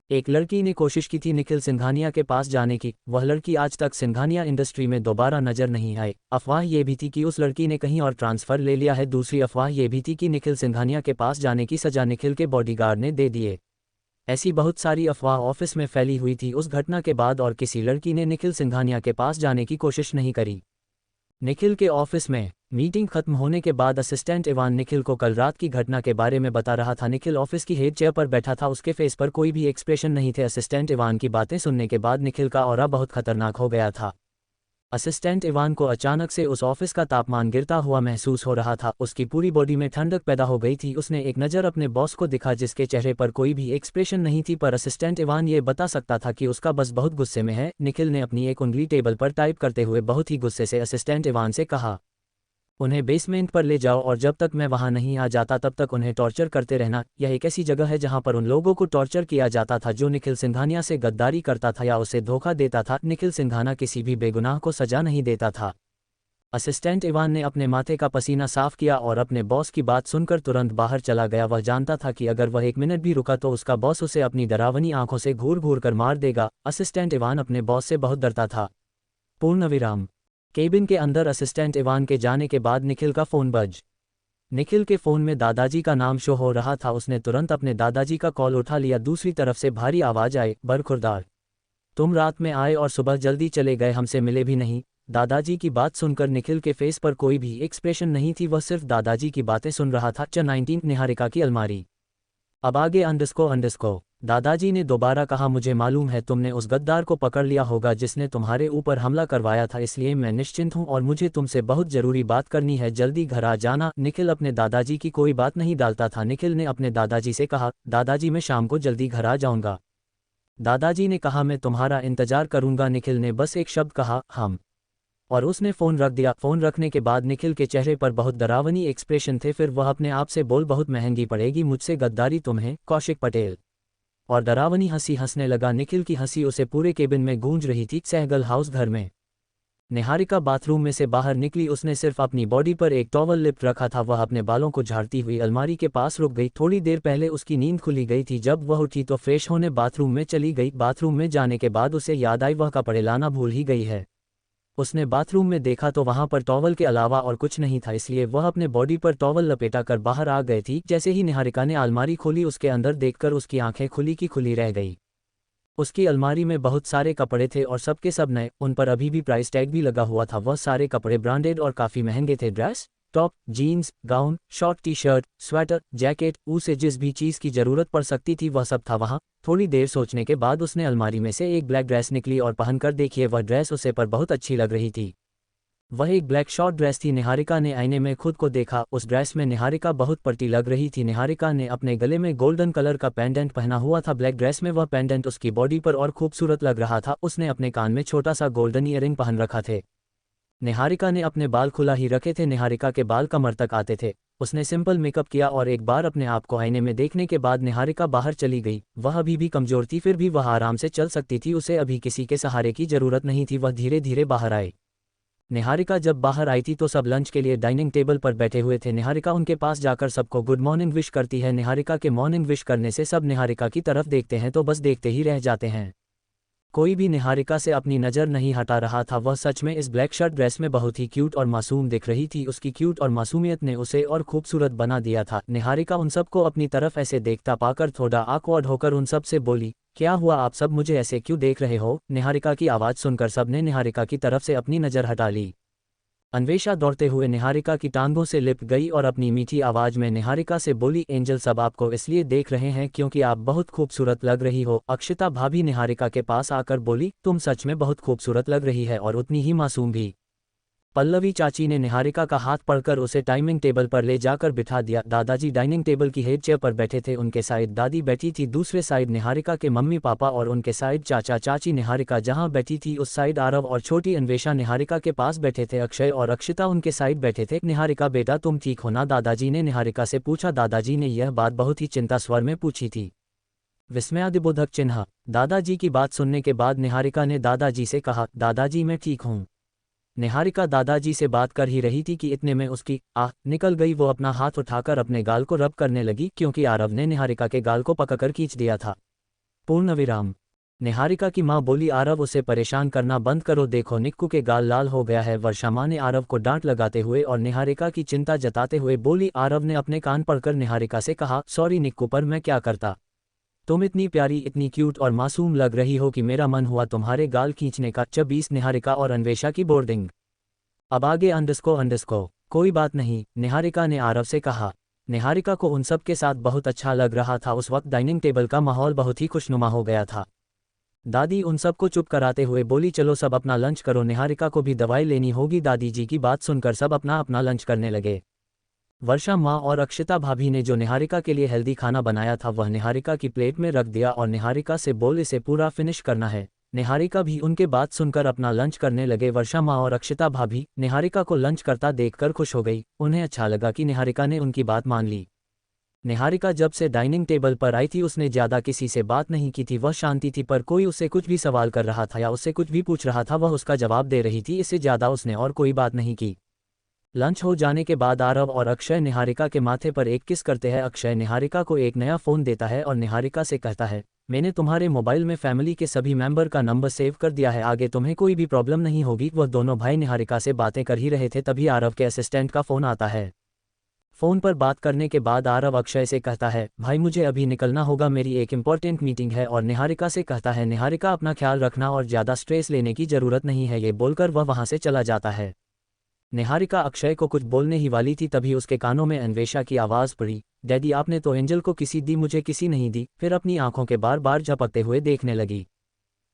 एक लड़की ने कोशिश की थी निखिल सिंघानिया के पास जाने की। वह लड़की आज तक सिंघानिया इंडस्ट्री में दोबारा नजर नहीं आई। अफवाह ये भी थी कि उस लड़की ने कहीं और ट्रांसफर ले लिया है। दूसरी अफवाह ये भी थी कि निखिल सिंघानिया के पास जाने की सजा निखिल के बॉडीगार्ड ने दे दिए। ऐसी बहुत सारी अफवाह ऑफिस में फैली हुई थी। उस घटना के बाद और किसी लड़की ने निखिल सिंघानिया के पास जाने की कोशिश नहीं करी। निखिल के ऑफिस में मीटिंग खत्म होने के बाद असिस्टेंट इवान निखिल को कल रात की घटना के बारे में बता रहा था। निखिल ऑफिस की हेड चेयर पर बैठा था, उसके फेस पर कोई भी एक्सप्रेशन नहीं थे। असिस्टेंट इवान की बातें सुनने के बाद निखिल का ऑरा बहुत खतरनाक हो गया था। असिस्टेंट इवान को अचानक से उस ऑफिस का तापमान गिरता हुआ महसूस हो रहा था। उसकी पूरी बॉडी में ठंडक पैदा हो गई थी। उसने एक नज़र अपने बॉस को दिखा जिसके चेहरे पर कोई भी एक्सप्रेशन नहीं थी, पर असिस्टेंट इवान ये बता सकता था कि उसका बस बहुत गुस्से में है। निखिल ने अपनी एक उंगली टेबल पर टाइप करते हुए बहुत ही गुस्से से असिस्टेंट इवान से कहा उन्हें बेसमेंट पर ले जाओ और जब तक मैं वहां नहीं आ जाता तब तक उन्हें टॉर्चर करते रहना। यह एक ऐसी जगह है जहां पर उन लोगों को टॉर्चर किया जाता था जो निखिल सिंघानिया से गद्दारी करता था या उसे धोखा देता था। निखिल सिंघाना किसी भी बेगुनाह को सजा नहीं देता था। असिस्टेंट इवान ने अपने माथे का पसीना साफ किया और अपने बॉस की बात सुनकर तुरंत बाहर चला गया। वह जानता था कि अगर वह एक मिनट भी रुका तो उसका बॉस उसे अपनी डरावनी आंखों से घूर घूर कर मार देगा। असिस्टेंट इवान अपने बॉस से बहुत डरता था। पूर्णविराम। केबिन के अंदर असिस्टेंट इवान के जाने के बाद निखिल का फ़ोन बज। निखिल के फ़ोन में दादाजी का नाम शो हो रहा था। उसने तुरंत अपने दादाजी का कॉल उठा लिया। दूसरी तरफ से भारी आवाज़ आई, बरखुरदार, तुम रात में आए और सुबह जल्दी चले गए, हमसे मिले भी नहीं। दादाजी की बात सुनकर निखिल के फेस पर कोई भी एक्सप्रेशन नहीं थी। वह सिर्फ दादाजी की बातें सुन रहा था। 19 निहारिका की अलमारी। अब आगे अंडस्को। दादाजी ने दोबारा कहा मुझे मालूम है तुमने उस गद्दार को पकड़ लिया होगा जिसने तुम्हारे ऊपर हमला करवाया था, इसलिए मैं निश्चिंत हूं और मुझे तुमसे बहुत ज़रूरी बात करनी है, जल्दी घर आ जाना। निखिल अपने दादाजी की कोई बात नहीं डालता था। निखिल ने अपने दादाजी से कहा दादाजी मैं शाम को जल्दी घर आ जाऊंगा। दादाजी ने कहा मैं तुम्हारा इंतजार करूंगा। निखिल ने बस एक शब्द कहा हम, और उसने फ़ोन रख दिया। फ़ोन रखने के बाद निखिल के चेहरे पर बहुत डरावनी एक्सप्रेशन थे। फिर वह अपने आप से बोल बहुत महंगी पड़ेगी मुझसे गद्दारी तुम्हें, कौशिक पटेल, और डरावनी हंसी हंसने लगा। निखिल की हंसी उसे पूरे केबिन में गूंज रही थी। सहगल हाउस घर में निहारिका बाथरूम में से बाहर निकली। उसने सिर्फ अपनी बॉडी पर एक टॉवल लिप्ट रखा था। वह अपने बालों को झाड़ती हुई अलमारी के पास रुक गई। थोड़ी देर पहले उसकी नींद खुली गई थी। जब वह उठी तो फ्रेश होने बाथरूम में चली गई। बाथरूम में जाने के बाद उसे याद आई वह कपड़े लाना भूल ही गई है। उसने बाथरूम में देखा तो वहां पर टॉवल के अलावा और कुछ नहीं था, इसलिए वह अपने बॉडी पर टॉवल लपेटा कर बाहर आ गई थी। जैसे ही निहारिका ने अलमारी खोली उसके अंदर देखकर उसकी आंखें खुली की खुली रह गई। उसकी अलमारी में बहुत सारे कपड़े थे और सबके सब नए, उन पर अभी भी प्राइस टैग भी लगा हुआ था। वह सारे कपड़े ब्रांडेड और काफ़ी महंगे थे। Dress, top, jeans, gown, short T shirt, sweater, jacket, उसे जिस भी चीज़ की ज़रूरत पड़ सकती थी वह सब था वहाँ। थोड़ी देर सोचने के बाद उसने अलमारी में से एक ब्लैक ड्रेस निकली और पहनकर देखिए वह ड्रेस उसे पर बहुत अच्छी लग रही थी। वह एक ब्लैक शॉर्ट ड्रेस थी। निहारिका ने आईने में खुद को देखा। उस ड्रेस में निहारिका बहुत पर्टी लग रही थी। निहारिका ने अपने गले में गोल्डन कलर का पेंडेंट पहना हुआ था। ब्लैक ड्रेस में वह पेंडेंट उसकी बॉडी पर और खूबसूरत लग रहा था। उसने अपने कान में छोटा सा गोल्डन ईयरिंग पहन रखा थे। निहारिका ने अपने बाल खुला ही रखे थे। निहारिका के बाल कमर तक आते थे। उसने सिंपल मेकअप किया और एक बार अपने आप को आईने में देखने के बाद निहारिका बाहर चली गई। वह अभी भी कमजोर थी, फिर भी वह आराम से चल सकती थी। उसे अभी किसी के सहारे की जरूरत नहीं थी। वह धीरे धीरे बाहर आई। निहारिका जब बाहर आई थी तो सब लंच के लिए डाइनिंग टेबल पर बैठे हुए थे। निहारिका उनके पास जाकर सबको गुड मॉर्निंग विश करती है। निहारिका के मॉर्निंग विश करने से सब निहारिका की तरफ देखते हैं तो बस देखते ही रह जाते हैं। कोई भी निहारिका से अपनी नज़र नहीं हटा रहा था। वह सच में इस ब्लैक शर्ट ड्रेस में बहुत ही क्यूट और मासूम दिख रही थी। उसकी क्यूट और मासूमियत ने उसे और खूबसूरत बना दिया था। निहारिका उन सबको अपनी तरफ ऐसे देखता पाकर थोड़ा ऑकवर्ड होकर उन सब से बोली, क्या हुआ, आप सब मुझे ऐसे क्यों देख रहे हो? निहारिका की आवाज़ सुनकर सबने निहारिका की तरफ से अपनी नज़र हटा ली। अन्वेषा दौड़ते हुए निहारिका की टांगों से लिपट गई और अपनी मीठी आवाज में निहारिका से बोली, एंजल, सब आपको इसलिए देख रहे हैं क्योंकि आप बहुत खूबसूरत लग रही हो। अक्षिता भाभी निहारिका के पास आकर बोली, तुम सच में बहुत खूबसूरत लग रही है और उतनी ही मासूम भी। पल्लवी चाची ने निहारिका का हाथ पकड़कर उसे डाइनिंग टेबल पर ले जाकर बिठा दिया। दादाजी डाइनिंग टेबल की हेड चेयर पर बैठे थे। उनके साइड दादी बैठी थी, दूसरे साइड निहारिका के मम्मी पापा और उनके साइड चाचा चाची। निहारिका जहां बैठी थी उस साइड आरव और छोटी अन्वेषा निहारिका के पास बैठे थे। अक्षय और अक्षिता उनके साइड बैठे थे। निहारिका, बेटा तुम ठीक हो ना? दादाजी ने निहारिका से पूछा। दादाजी ने यह बात बहुत ही चिंता स्वर में पूछी थी। विस्मयादिबोधक चिन्ह। दादाजी की बात सुनने के बाद निहारिका ने दादाजी से कहा, दादाजी मैं ठीक हूँ। निहारिका दादाजी से बात कर ही रही थी कि इतने में उसकी आह निकल गई। वो अपना हाथ उठाकर अपने गाल को रब करने लगी क्योंकि आरव ने निहारिका के गाल को पकड़कर खींच दिया था। पूर्ण विराम। निहारिका की मां बोली, आरव उसे परेशान करना बंद करो, देखो निक्कू के गाल लाल हो गया है। वर्षा मां ने आरव को डांट लगाते हुए और निहारिका की चिंता जताते हुए बोली। आरव ने अपने कान पकड़कर निहारिका से कहा, सॉरी निक्कू, पर मैं क्या करता। तुम इतनी प्यारी, इतनी क्यूट और मासूम लग रही हो कि मेरा मन हुआ तुम्हारे गाल खींचने का। 26 निहारिका और अन्वेषा की बोर्डिंग। अब आगे अंडस्को। कोई बात नहीं, निहारिका ने आरव से कहा। निहारिका को उन सब के साथ बहुत अच्छा लग रहा था। उस वक्त डाइनिंग टेबल का माहौल बहुत ही खुशनुमा हो गया था। दादी उन सबको चुप कराते हुए बोली, चलो सब अपना लंच करो, निहारिका को भी दवाई लेनी होगी। दादी जी की बात सुनकर सब अपना अपना लंच करने लगे। वर्षा माँ और अक्षिता भाभी ने जो निहारिका के लिए हेल्दी खाना बनाया था वह निहारिका की प्लेट में रख दिया और निहारिका से बोल, इसे पूरा फिनिश करना है। निहारिका भी उनके बात सुनकर अपना लंच करने लगे। वर्षा माँ और अक्षिता भाभी निहारिका को लंच करता देखकर खुश हो गई। उन्हें अच्छा लगा कि निहारिका ने उनकी बात मान ली। निहारिका जब से डाइनिंग टेबल पर आई थी उसने ज़्यादा किसी से बात नहीं की थी। वह शांति थी, पर कोई उससे कुछ भी सवाल कर रहा था या उससे कुछ भी पूछ रहा था वह उसका जवाब दे रही थी। इससे ज़्यादा उसने और कोई बात नहीं की। लंच हो जाने के बाद आरव और अक्षय निहारिका के माथे पर एक किस करते हैं। अक्षय निहारिका को एक नया फ़ोन देता है और निहारिका से कहता है, मैंने तुम्हारे मोबाइल में फैमिली के सभी मेंबर का नंबर सेव कर दिया है, आगे तुम्हें कोई भी प्रॉब्लम नहीं होगी। वह दोनों भाई निहारिका से बातें कर ही रहे थे तभी आरव के असिस्टेंट का फ़ोन आता है। फ़ोन पर बात करने के बाद आरव अक्षय से कहता है, भाई मुझे अभी निकलना होगा, मेरी एक इम्पॉर्टेंट मीटिंग है। और निहारिका से कहता है, निहारिका अपना ख्याल रखना और ज़्यादा स्ट्रेस लेने की ज़रूरत नहीं है। ये बोलकर वह वहाँ से चला जाता है। निहारिका अक्षय को कुछ बोलने ही वाली थी तभी उसके कानों में अन्वेषा की आवाज़ पड़ी, डैडी आपने तो एंजल को किसी दी, मुझे किसी नहीं दी। फिर अपनी आंखों के बार बार झपकते हुए देखने लगी।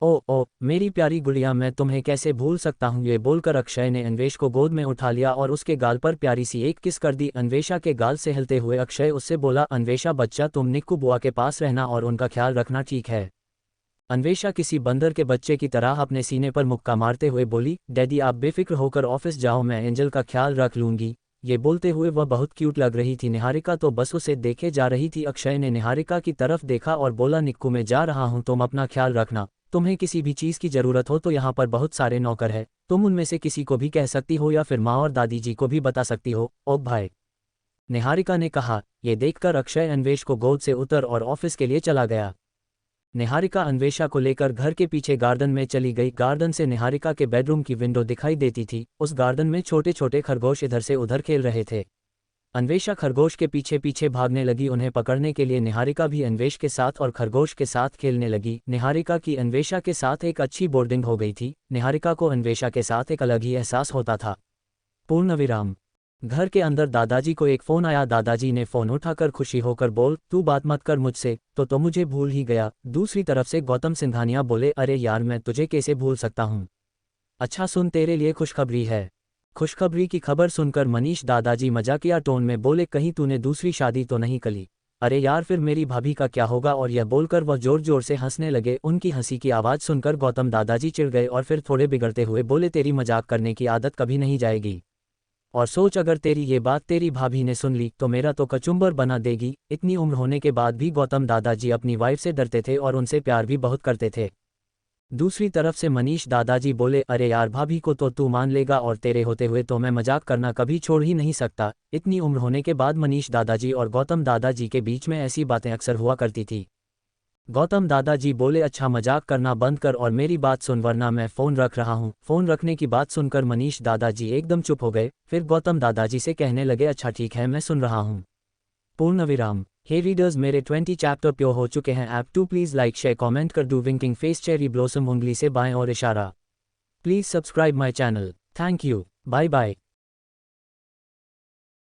ओ मेरी प्यारी गुड़िया, मैं तुम्हें कैसे भूल सकता हूँ। ये बोलकर अक्षय ने अन्वेष को गोद में उठा लिया और उसके गाल पर प्यारी सी एक किस कर दी। अन्वेषा के गाल से हिलते हुए अक्षय उससे बोला, अन्वेषा बच्चा, तुम निक्कू बुआ के पास रहना और उनका ख्याल रखना, ठीक है? अन्वेषा किसी बंदर के बच्चे की तरह अपने सीने पर मुक्का मारते हुए बोली, डैडी आप बेफिक्र होकर ऑफिस जाओ, मैं एंजल का ख्याल रख लूंगी। ये बोलते हुए वह बहुत क्यूट लग रही थी। निहारिका तो बस उसे देखे जा रही थी। अक्षय ने निहारिका की तरफ देखा और बोला, निक्कू मैं जा रहा हूँ, तुम अपना ख्याल रखना। तुम्हें किसी भी चीज़ की ज़रूरत हो तो यहाँ पर बहुत सारे नौकर हैं, तुम उनमें से किसी को भी कह सकती हो या फिर माँ और दादी जी को भी बता सकती हो। ओ भाई, निहारिका ने कहा। ये देखकर अक्षय अन्वेष को गोद से उतर और ऑफिस के लिए चला गया। निहारिका अन्वेषा को लेकर घर के पीछे गार्डन में चली गई। गार्डन से निहारिका के बेडरूम की विंडो दिखाई देती थी। उस गार्डन में छोटे छोटे खरगोश इधर से उधर खेल रहे थे। अन्वेषा खरगोश के पीछे पीछे भागने लगी। उन्हें पकड़ने के लिए निहारिका भी अन्वेष के साथ और खरगोश के साथ खेलने लगी। निहारिका की अन्वेषा के साथ एक अच्छी बॉन्डिंग हो गई थी। निहारिका को अन्वेषा के साथ एक अलग ही एहसास होता था। पूर्ण विराम। घर के अंदर दादाजी को एक फ़ोन आया। दादाजी ने फ़ोन उठाकर खुशी होकर बोल, तू बात मत कर मुझसे, तो मुझे भूल ही गया। दूसरी तरफ से गौतम सिंघानिया बोले, अरे यार मैं तुझे कैसे भूल सकता हूँ। अच्छा सुन, तेरे लिए खुशखबरी है। खुशखबरी की खबर सुनकर मनीष दादाजी मजाकिया टोन में बोले, कहीं तूने दूसरी शादी तो नहीं करी? अरे यार फिर मेरी भाभी का क्या होगा? और यह बोलकर वह जोर जोर से हंसने लगे। उनकी हंसी की आवाज़ सुनकर गौतम दादाजी चिढ़ गए और फिर थोड़े बिगड़ते हुए बोले, तेरी मजाक करने की आदत कभी नहीं जाएगी। और सोच, अगर तेरी ये बात तेरी भाभी ने सुन ली तो मेरा तो कचुम्बर बना देगी। इतनी उम्र होने के बाद भी गौतम दादाजी अपनी वाइफ से डरते थे और उनसे प्यार भी बहुत करते थे। दूसरी तरफ से मनीष दादाजी बोले, अरे यार भाभी को तो तू मान लेगा और तेरे होते हुए तो मैं मजाक करना कभी छोड़ ही नहीं सकता। इतनी उम्र होने के बाद मनीष दादाजी और गौतम दादाजी के बीच में ऐसी बातें अक्सर हुआ करती थी। गौतम दादाजी बोले, अच्छा मजाक करना बंद कर और मेरी बात सुन वरना मैं फ़ोन रख रहा हूँ। फ़ोन रखने की बात सुनकर मनीष दादाजी एकदम चुप हो गए। फिर गौतम दादाजी से कहने लगे, अच्छा ठीक है मैं सुन रहा हूँ। पूर्णविराम। हे रीडर्स, मेरे 20 चैप्टर प्योर हो चुके हैं। App 2 please like share comment कर दो। विंकिंग फेस चेरी ब्लॉसम उंगली से बाएं और इशारा। Please subscribe my channel. Thank you. Bye bye.